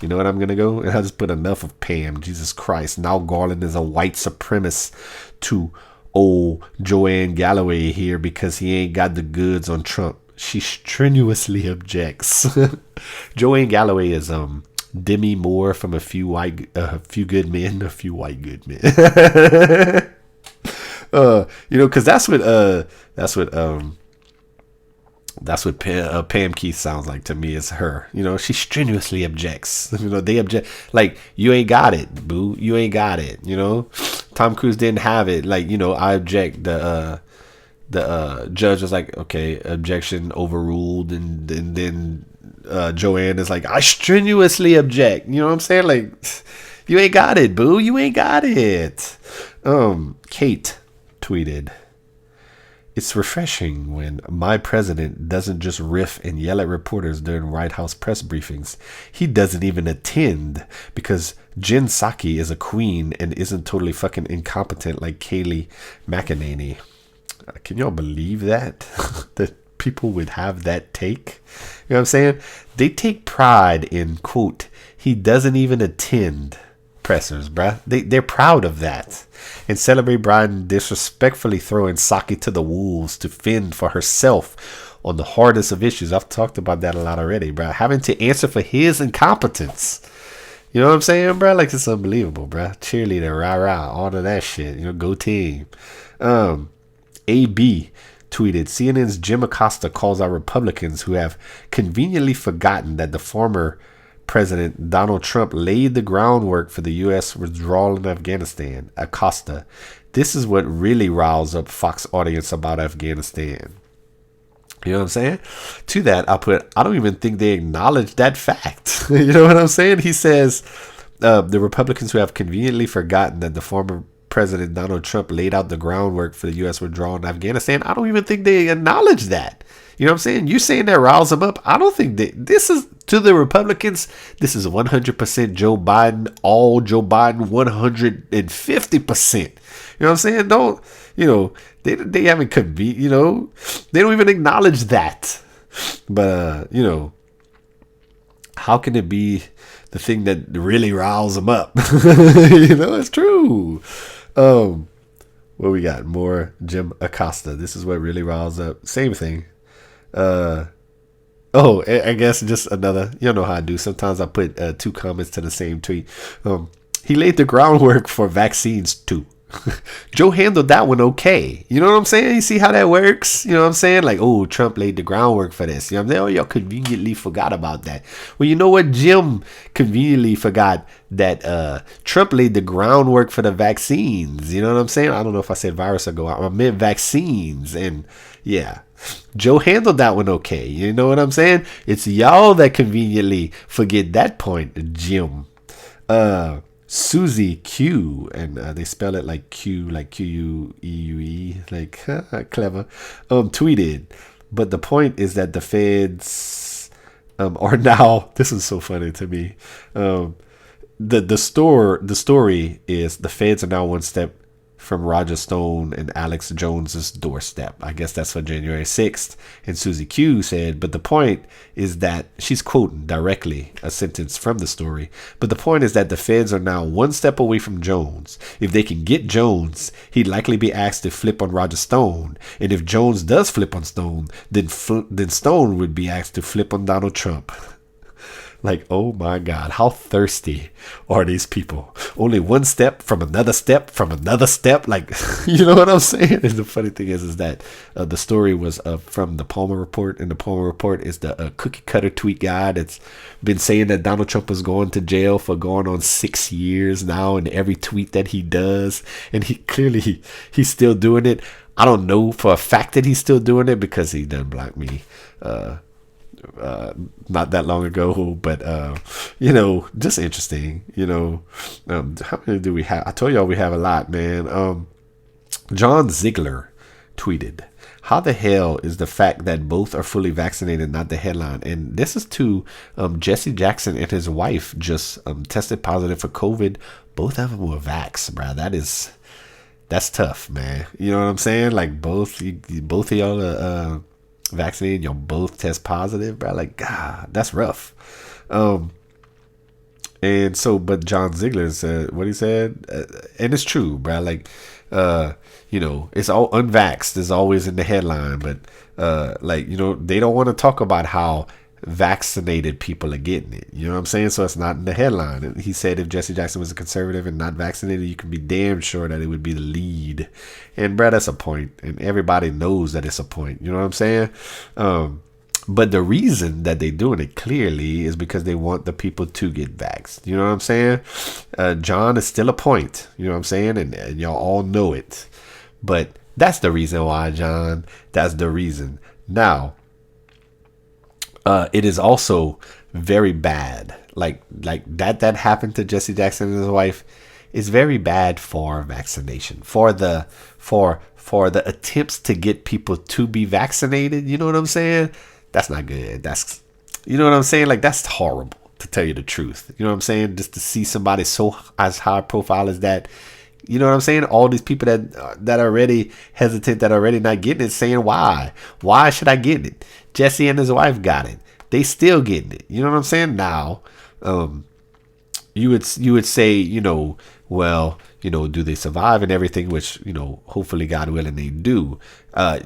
You know what I'm going to go? And I just put enough of Pam. Jesus Christ. Now Garland is a white supremacist to old Joanne Galloway here because he ain't got the goods on Trump. She strenuously objects. Joanne Galloway is Demi Moore from a few white good men. You know, because that's what Pam Keith sounds like to me. Is her. You know, she strenuously objects. You know, they object. Like, you ain't got it, boo. You ain't got it. You know, Tom Cruise didn't have it. Like, you know, I object. The judge was like, okay, objection overruled, and then Joanne is like, I strenuously object. You know what I'm saying? Like, you ain't got it, boo. You ain't got it. Kate tweeted, it's refreshing when my president doesn't just riff and yell at reporters during White House press briefings. He doesn't even attend because Jen Psaki is a queen and isn't totally fucking incompetent like Kayleigh McEnany. Can y'all believe that? That people would have that take? You know what I'm saying? They take pride in, quote, he doesn't even attend pressers, bruh. They're proud of that. And celebrate Biden disrespectfully throwing Psaki to the wolves to fend for herself on the hardest of issues. I've talked about that a lot already, bruh. Having to answer for his incompetence. You know what I'm saying, bruh? Like, it's unbelievable, bruh. Cheerleader, rah-rah, all of that shit. You know, go team. AB tweeted, CNN's Jim Acosta calls out Republicans who have conveniently forgotten that the former President Donald Trump laid the groundwork for the U.S. withdrawal in Afghanistan. Acosta, this is what really riles up Fox audience about Afghanistan. You know what I'm saying? To that, I don't even think they acknowledge that fact. You know what I'm saying? He says, the Republicans who have conveniently forgotten that the former President Donald Trump laid out the groundwork for the U.S. withdrawal in Afghanistan. I don't even think they acknowledge that. You know what I'm saying? You saying that riles them up. I don't think this is, to the Republicans, this is 100% Joe Biden, all Joe Biden, 150%. You know what I'm saying? Don't, you know, they haven't you know, they don't even acknowledge that. But, you know, how can it be the thing that really riles them up? You know, it's true. What we got? More Jim Acosta. This is what really riles up. Same thing. I guess just another, you know how I do. Sometimes I put two comments to the same tweet. He laid the groundwork for vaccines too. Joe handled that one okay. You know what I'm saying? You see how that works? You know what I'm saying? Like, oh, Trump laid the groundwork for this. You know what I'm saying? Oh, y'all conveniently forgot about that. Well, you know what? Jim conveniently forgot that Trump laid the groundwork for the vaccines. You know what I'm saying? I don't know if I said virus or go out. I meant vaccines. And yeah, Joe handled that one okay. You know what I'm saying? It's y'all that conveniently forget that point, Jim. Susie Q, and they spell it like Q, like Queue, like clever, tweeted. But the point is that the feds are now. This is so funny to me. The story is the feds are now one step from Roger Stone and Alex Jones's doorstep. I guess that's for January 6th. And Susie Q said, but the point is that she's quoting directly a sentence from the story. But the point is that the feds are now one step away from Jones. If they can get Jones, he'd likely be asked to flip on Roger Stone. And if Jones does flip on Stone, then Stone would be asked to flip on Donald Trump. Like, oh my God, how thirsty are these people? Only one step from another step from another step. Like, you know what I'm saying? And the funny thing is that the story was from the Palmer Report. And the Palmer Report is the cookie cutter tweet guy that's been saying that Donald Trump was going to jail for going on 6 years now in every tweet that he does. And he clearly, he's still doing it. I don't know for a fact that he's still doing it because he done blocked me. Not that long ago, but you know, just interesting. You know, how many do we have? I told y'all we have a lot, man. John Ziegler tweeted, how the hell is the fact that both are fully vaccinated not the headline? And this is to Jesse Jackson and his wife just tested positive for COVID. Both of them were vaxxed, bro. That's tough, man. You know what I'm saying? Like both of y'all are vaccinated, y'all both test positive, bro. Like, God, that's rough. And so, but John Ziegler said what he said, and it's true, bro. Like, you know, it's all unvaxxed is always in the headline, but like, you know, they don't want to talk about how vaccinated people are getting it. You know what I'm saying? So it's not in the headline. And he said if Jesse Jackson was a conservative and not vaccinated, you can be damn sure that it would be the lead. And bro, that's a point. And everybody knows that it's a point. You know what I'm saying? But the reason that they're doing it clearly is because they want the people to get vaxxed. You know what I'm saying? John is still a point. You know what I'm saying? And y'all all know it. But that's the reason why, John. That's the reason. Now, it is also very bad. Like that happened to Jesse Jackson and his wife is very bad for vaccination, for the attempts to get people to be vaccinated. You know what I'm saying? That's not good. That's, you know what I'm saying? Like, that's horrible, to tell you the truth. You know what I'm saying? Just to see somebody so as high profile as that. You know what I'm saying? All these people that are already hesitant, that are already not getting it, saying why should I get it? Jesse and his wife got it. They still getting it. You know what I'm saying? Now, you would say, you know, well, you know, do they survive and everything? Which, you know, hopefully, God willing, they do.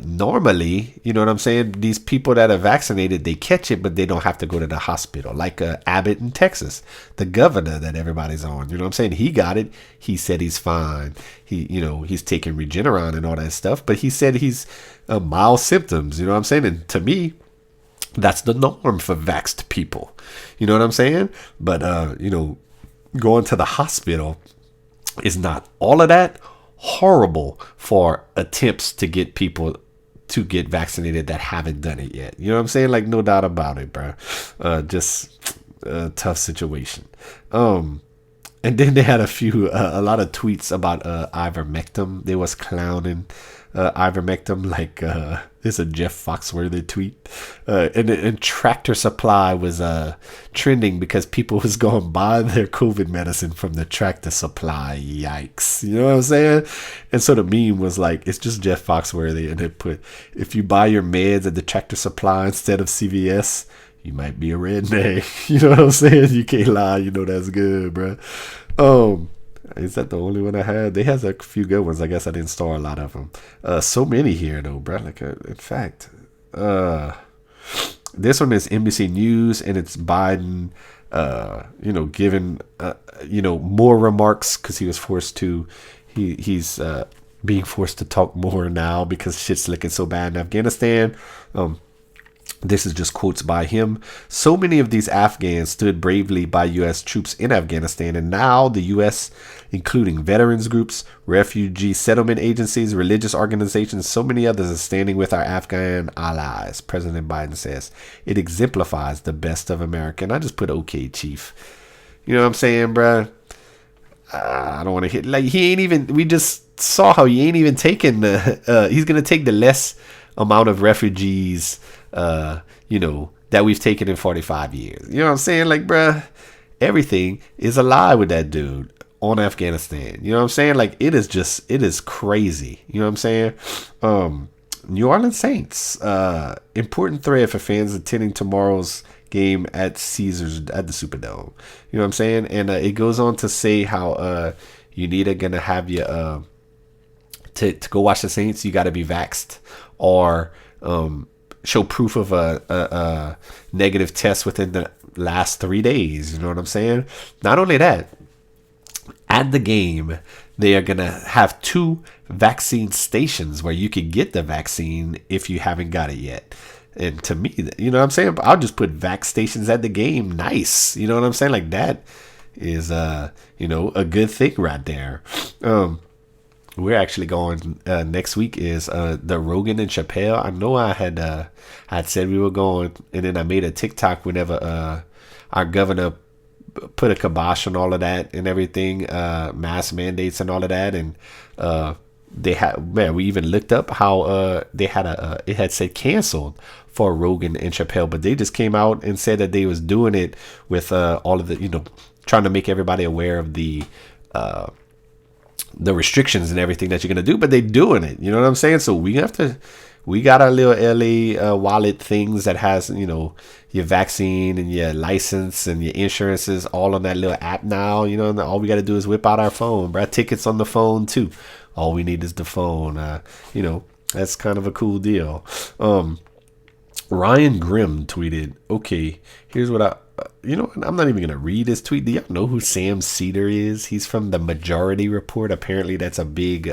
Normally, you know what I'm saying? These people that are vaccinated, they catch it, but they don't have to go to the hospital. Like Abbott in Texas, the governor that everybody's on. You know what I'm saying? He got it. He said he's fine. He's taking Regeneron and all that stuff. But he said he's mild symptoms. You know what I'm saying? And to me, that's the norm for vaxxed people. You know what I'm saying? But, you know, going to the hospital is not all of that. Horrible for attempts to get people to get vaccinated that haven't done it yet. You know what I'm saying? Like, no doubt about it, bro. Just a tough situation. And then they had a lot of tweets about ivermectin. They was clowning ivermectin like it's a Jeff Foxworthy tweet. And Tractor Supply was trending because people was going to buy their COVID medicine from the Tractor Supply. Yikes. You know what I'm saying? And so the meme was like, it's just Jeff Foxworthy. And it put, if you buy your meds at the Tractor Supply instead of CVS, you might be a redneck. You know what I'm saying? You can't lie. You know that's good, bro. Is that the only one I had? They has a few good ones. I guess I didn't store a lot of them. So many here though, bro. Like, in fact, this one is NBC News, and it's Biden, you know, giving, you know, more remarks because he was forced to. he's being forced to talk more now because shit's looking so bad in Afghanistan. This is just quotes by him. So many of these Afghans stood bravely by U.S. troops in Afghanistan, and now the U.S., including veterans groups, refugee settlement agencies, religious organizations, so many others are standing with our Afghan allies. President Biden says it exemplifies the best of America. And I just put, okay, chief. You know what I'm saying, bruh? I don't want to hit, like, he ain't even, we just saw how he ain't even taking the, he's going to take the less amount of refugees, that we've taken in 45 years. You know what I'm saying? Like, bruh, everything is a lie with that dude on Afghanistan. You know what I'm saying? Like, it is crazy. You know what I'm saying? New Orleans Saints, important thread for fans attending tomorrow's game at Caesars at the Superdome. You know what I'm saying? And it goes on to say how you need gonna have you to go watch the Saints, you got to be vaxxed or show proof of a negative test within the last 3 days. You know what I'm saying? Not only that, at the game, they are going to have 2 vaccine stations where you can get the vaccine if you haven't got it yet. And to me, you know what I'm saying? I'll just put vac stations at the game. Nice. You know what I'm saying? Like, that is, a good thing right there. We're actually going next week is the Rogan and Chappelle. I know I had said we were going, and then I made a TikTok whenever our governor put a kibosh on all of that and everything, mask mandates and all of that, and they had, man, we even looked up how they had it had said canceled for Rogan and Chappelle, but they just came out and said that they was doing it with all of the, trying to make everybody aware of the restrictions and everything that you're going to do, but they doing it. You know what I'm saying? So we got our little LA wallet things that has, your vaccine and your license and your insurances all on that little app now. And all we got to do is whip out our phone, bro. Tickets on the phone too. All we need is the phone. That's kind of a cool deal. Ryan Grimm tweeted, okay, here's what I'm not even going to read his tweet. Do y'all know who Sam Cedar is? He's from the Majority Report. Apparently, that's a big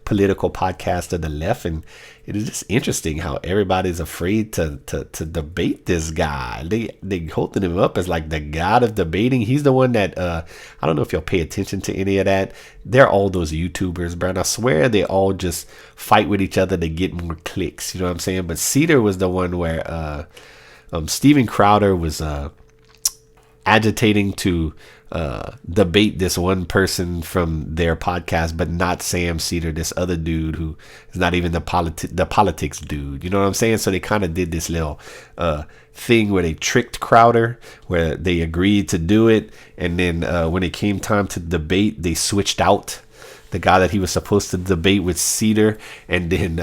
political podcast of the left. And it is just interesting how everybody's afraid to debate this guy. They holding him up as like the god of debating. He's the one that, I don't know if y'all pay attention to any of that. They're all those YouTubers, bro. And I swear they all just fight with each other to get more clicks. You know what I'm saying? But Cedar was the one where Steven Crowder was agitating to debate this one person from their podcast, but not Sam Cedar, this other dude who is not even the politics dude. You know what I'm saying? So they kind of did this little thing where they tricked Crowder, where they agreed to do it, and then when it came time to debate, they switched out the guy that he was supposed to debate with Cedar, and then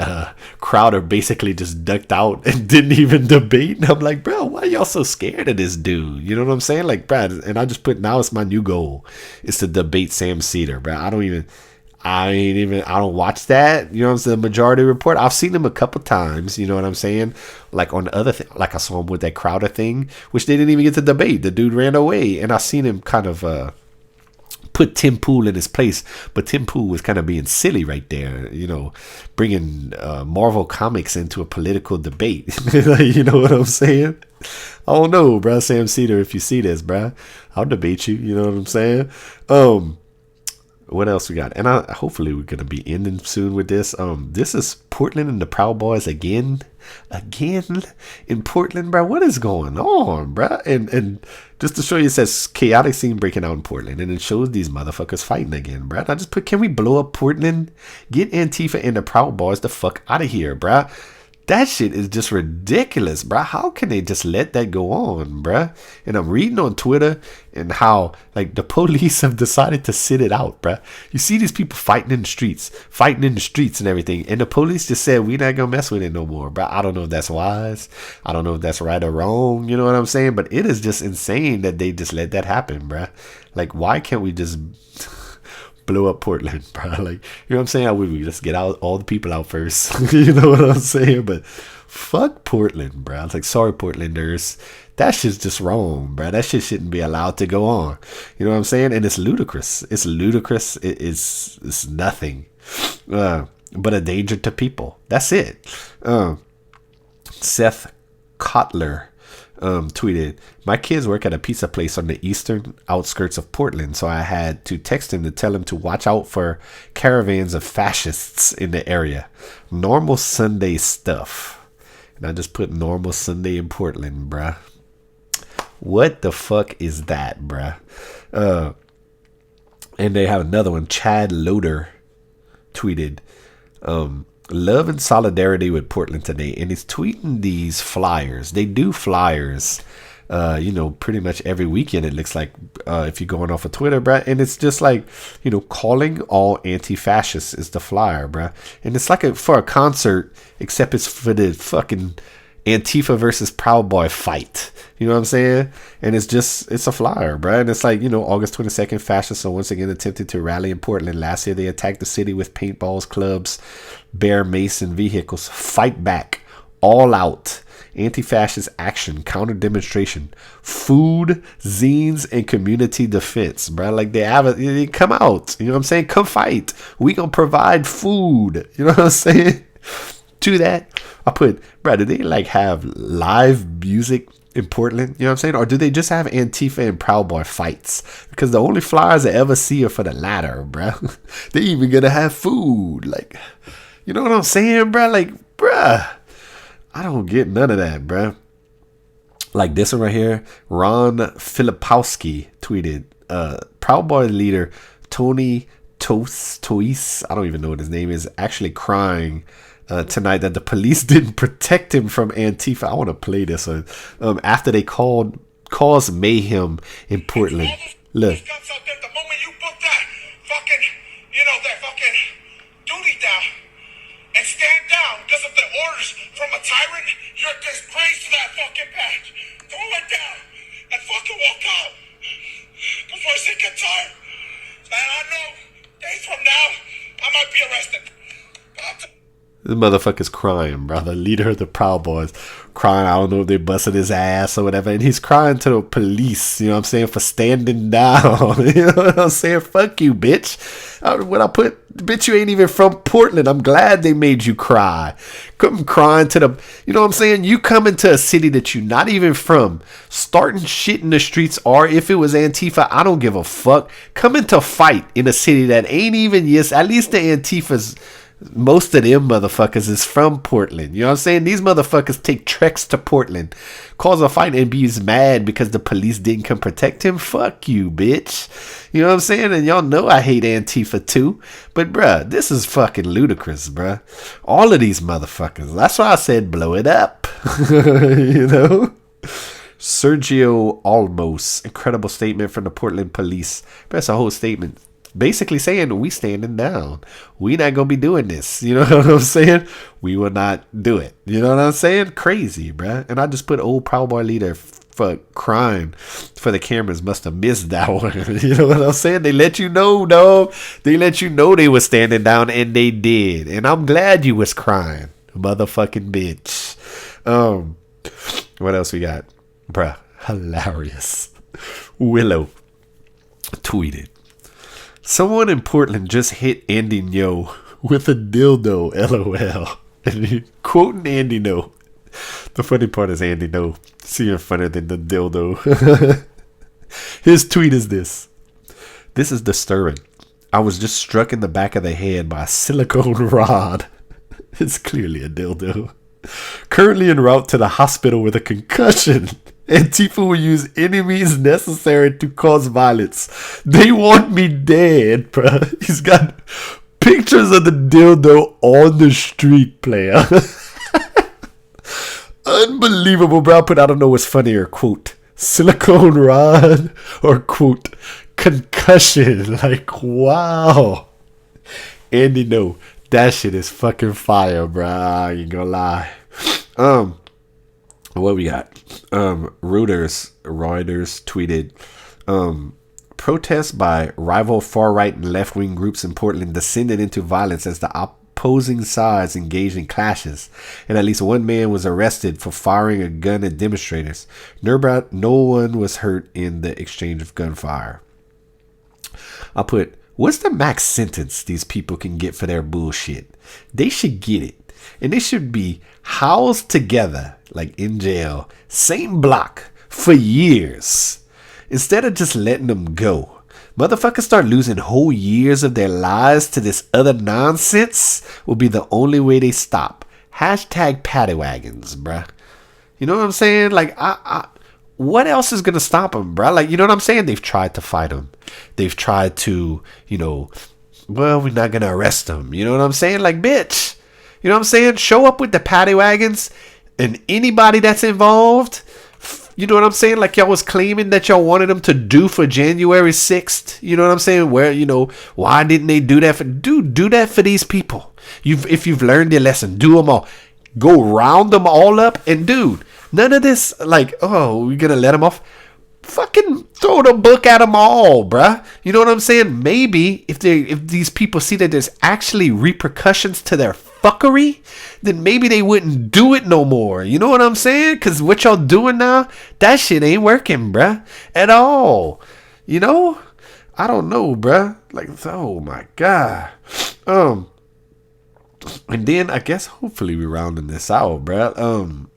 Crowder basically just ducked out and didn't even debate. And I'm like, bro, why y'all so scared of this dude? You know what I'm saying? Like, bro, and I just put, now it's my new goal is to debate Sam Cedar, bro. I don't watch that. You know what I'm saying? The Majority Report. I've seen him a couple times. You know what I'm saying? Like on other things, like I saw him with that Crowder thing, which they didn't even get to debate. The dude ran away, and I seen him kind of put Tim Pool in his place, but Tim Pool was kind of being silly right there, bringing Marvel Comics into a political debate. You know what I'm saying? I don't know, bro. Sam Cedar, if you see this, bro, I'll debate you. You know what I'm saying? What else we got? And hopefully we're going to be ending soon with this. This is Portland and the Proud Boys again in Portland, bro. What is going on, bro? And just to show you, it says chaotic scene breaking out in Portland, and it shows these motherfuckers fighting again, bro. I just put, can we blow up Portland? Get Antifa and the Proud Boys the fuck out of here, bro. That shit is just ridiculous, bruh. How can they just let that go on, bruh? And I'm reading on Twitter and how, like, the police have decided to sit it out, bruh. You see these people fighting in the streets and everything. And the police just said, we not gonna mess with it no more, bruh. I don't know if that's wise. I don't know if that's right or wrong. You know what I'm saying? But it is just insane that they just let that happen, bruh. Like, why can't we just blow up Portland, bro? Like, you know what I'm saying? We just get out all the people out first. You know what I'm saying? But Fuck Portland, bro. I was like, sorry, Portlanders. That shit's just wrong, bro. That shit shouldn't be allowed to go on. You know what I'm saying? And it's ludicrous. It's ludicrous. It's nothing but a danger to people. That's it. Seth Kotler tweeted, my kids work at a pizza place on the eastern outskirts of Portland, so I had to text him to tell him to watch out for caravans of fascists in the area. Normal Sunday stuff. And I just put normal Sunday in Portland, bruh. What the fuck is that, bruh? And they have another one. Chad Loader tweeted, love and solidarity with Portland today. And he's tweeting these flyers. They do flyers, pretty much every weekend, it looks like, if you're going off of Twitter, bruh. And it's just like, calling all anti-fascists is the flyer, bruh. And it's like for a concert, except it's for the fucking Antifa versus Proud Boy fight. You know what I'm saying? And it's a flyer, bro. And it's like, August 22nd, fascists are once again attempted to rally in Portland. Last year, they attacked the city with paintballs, clubs, bear mace, and vehicles. Fight back. All out. Anti-fascist action, counter demonstration, food, zines, and community defense, bro. Like they come out. You know what I'm saying? Come fight. We gonna provide food. You know what I'm saying? To that, I put, bro, do they like have live music in Portland? You know what I'm saying? Or do they just have Antifa and Proud Boy fights? Because the only flyers I ever see are for the latter, bro. They even gonna have food. Like, you know what I'm saying, bro? Like, bruh, I don't get none of that, bro. Like this one right here. Ron Filipowski tweeted, Proud Boy leader Tony Tois, I don't even know what his name is, actually crying tonight that the police didn't protect him from Antifa. I want to play this one. After they caused mayhem in Portland. Look. The moment you put that fucking duty down and stand down because of the orders from a tyrant, you're disgraced to that fucking badge. Throw it down and fucking walk out. Because we're sick and tired. And I know days from now, I might be arrested. This motherfucker's crying, bro. The leader of the Proud Boys crying. I don't know if they busted his ass or whatever. And he's crying to the police, you know what I'm saying, for standing down. You know what I'm saying? Fuck you, bitch. What I put, bitch, you ain't even from Portland. I'm glad they made you cry. Come crying to the, you know what I'm saying? You come into a city that you're not even from, starting shit in the streets, or if it was Antifa, I don't give a fuck. Coming to fight in a city that ain't even, yes, at least the Antifa's, most of them motherfuckers is from Portland. You know what I'm saying? These motherfuckers take treks to Portland, cause a fight, and be mad because the police didn't come protect him. Fuck you, bitch. You know what I'm saying? And y'all know I hate Antifa too. But bruh, this is fucking ludicrous, bruh. All of these motherfuckers. That's why I said blow it up. You know? Sergio Olmos. Incredible statement from the Portland police. That's a whole statement. Basically saying, we standing down. We not gonna be doing this. You know what I'm saying? We will not do it. You know what I'm saying? Crazy, bruh. And I just put old Proud Boy leader for crying for the cameras must have missed that one. You know what I'm saying? They let you know, dog. They let you know they was standing down, and they did. And I'm glad you was crying, motherfucking bitch. What else we got? Bruh, hilarious. Willow tweeted, someone in Portland just hit Andy Ngo with a dildo, LOL. And he quoting Andy Ngo. The funny part is Andy Ngo seeing funnier than the dildo. His tweet is this. This is disturbing. I was just struck in the back of the head by a silicone rod. It's clearly a dildo. Currently en route to the hospital with a concussion. Antifa will use any means necessary to cause violence. They want me dead, bro. He's got pictures of the dildo on the street, player. Unbelievable, bro. But I don't know what's funnier, quote, silicone rod or quote, concussion. Like, wow. Andy, no, that shit is fucking fire, bro. I ain't gonna lie. What we got? Reuters tweeted, protests by rival far-right and left-wing groups in Portland descended into violence as the opposing sides engaged in clashes, and at least one man was arrested for firing a gun at demonstrators. No one was hurt in the exchange of gunfire. I put, what's the max sentence these people can get for their bullshit? They should get it. And they should be housed together, like in jail, same block, for years. Instead of just letting them go. Motherfuckers start losing whole years of their lives to this other nonsense will be the only way they stop. Hashtag paddy wagons, bruh. You know what I'm saying? Like, what else is going to stop them, bruh? Like, you know what I'm saying? They've tried to fight them. They've tried to, well, we're not going to arrest them. You know what I'm saying? Like, bitch. You know what I'm saying? Show up with the paddy wagons and anybody that's involved. You know what I'm saying? Like y'all was claiming that y'all wanted them to do for January 6th. You know what I'm saying? Where, why didn't they do that for? Do that for these people. If you've learned your lesson, do them all. Go round them all up. And dude, none of this like, oh, we're going to let them off. Fucking throw the book at them all, bruh. You know what I'm saying? Maybe if these people see that there's actually repercussions to their fuckery, then maybe they wouldn't do it no more. You know what I'm saying? Because what y'all doing now, that shit ain't working, bruh, at all. I don't know, bruh. Like, oh my god. And then I guess hopefully we're rounding this out, bruh.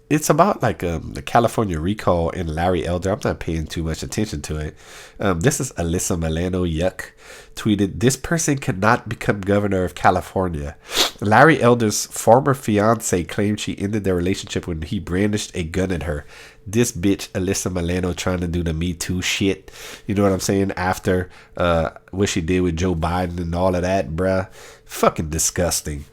It's about like the California recall and Larry Elder. I'm not paying too much attention to it. This is Alyssa Milano Yuck tweeted, this person cannot become governor of California. Larry Elder's former fiance claimed she ended their relationship when he brandished a gun at her. This bitch Alyssa Milano trying to do the Me Too shit. You know what I'm saying? After what she did with Joe Biden and all of that, bruh. Fucking disgusting.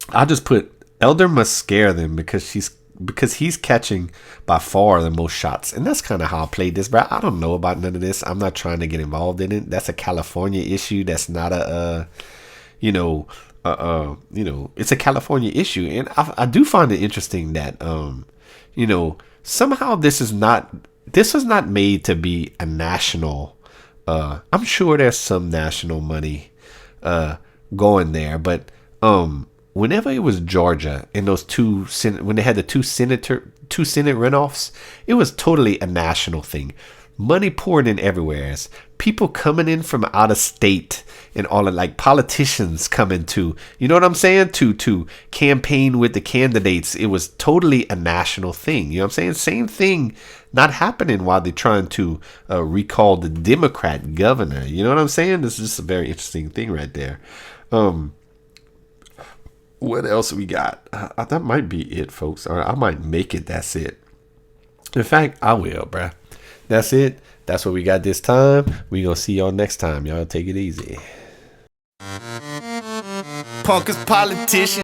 I'll just put, Elder must scare them because he's catching by far the most shots. And that's kind of how I played this, bro. I don't know about none of this. I'm not trying to get involved in it. That's a California issue. That's not it's a California issue. And I do find it interesting that, somehow this was not made to be a national, I'm sure there's some national money, going there, but, whenever it was Georgia and those when they had the two Senate runoffs, it was totally a national thing. Money poured in everywhere. People coming in from out of state and all of like politicians coming to, you know what I'm saying? To campaign with the candidates. It was totally a national thing. You know what I'm saying? Same thing not happening while they're trying to recall the Democrat governor. You know what I'm saying? This is just a very interesting thing right there. What else we got? That might be it, folks. Or I might make it. That's it. In fact, I will, bruh. That's it. That's what we got this time. We gonna see y'all next time. Y'all take it easy. Punk is politician.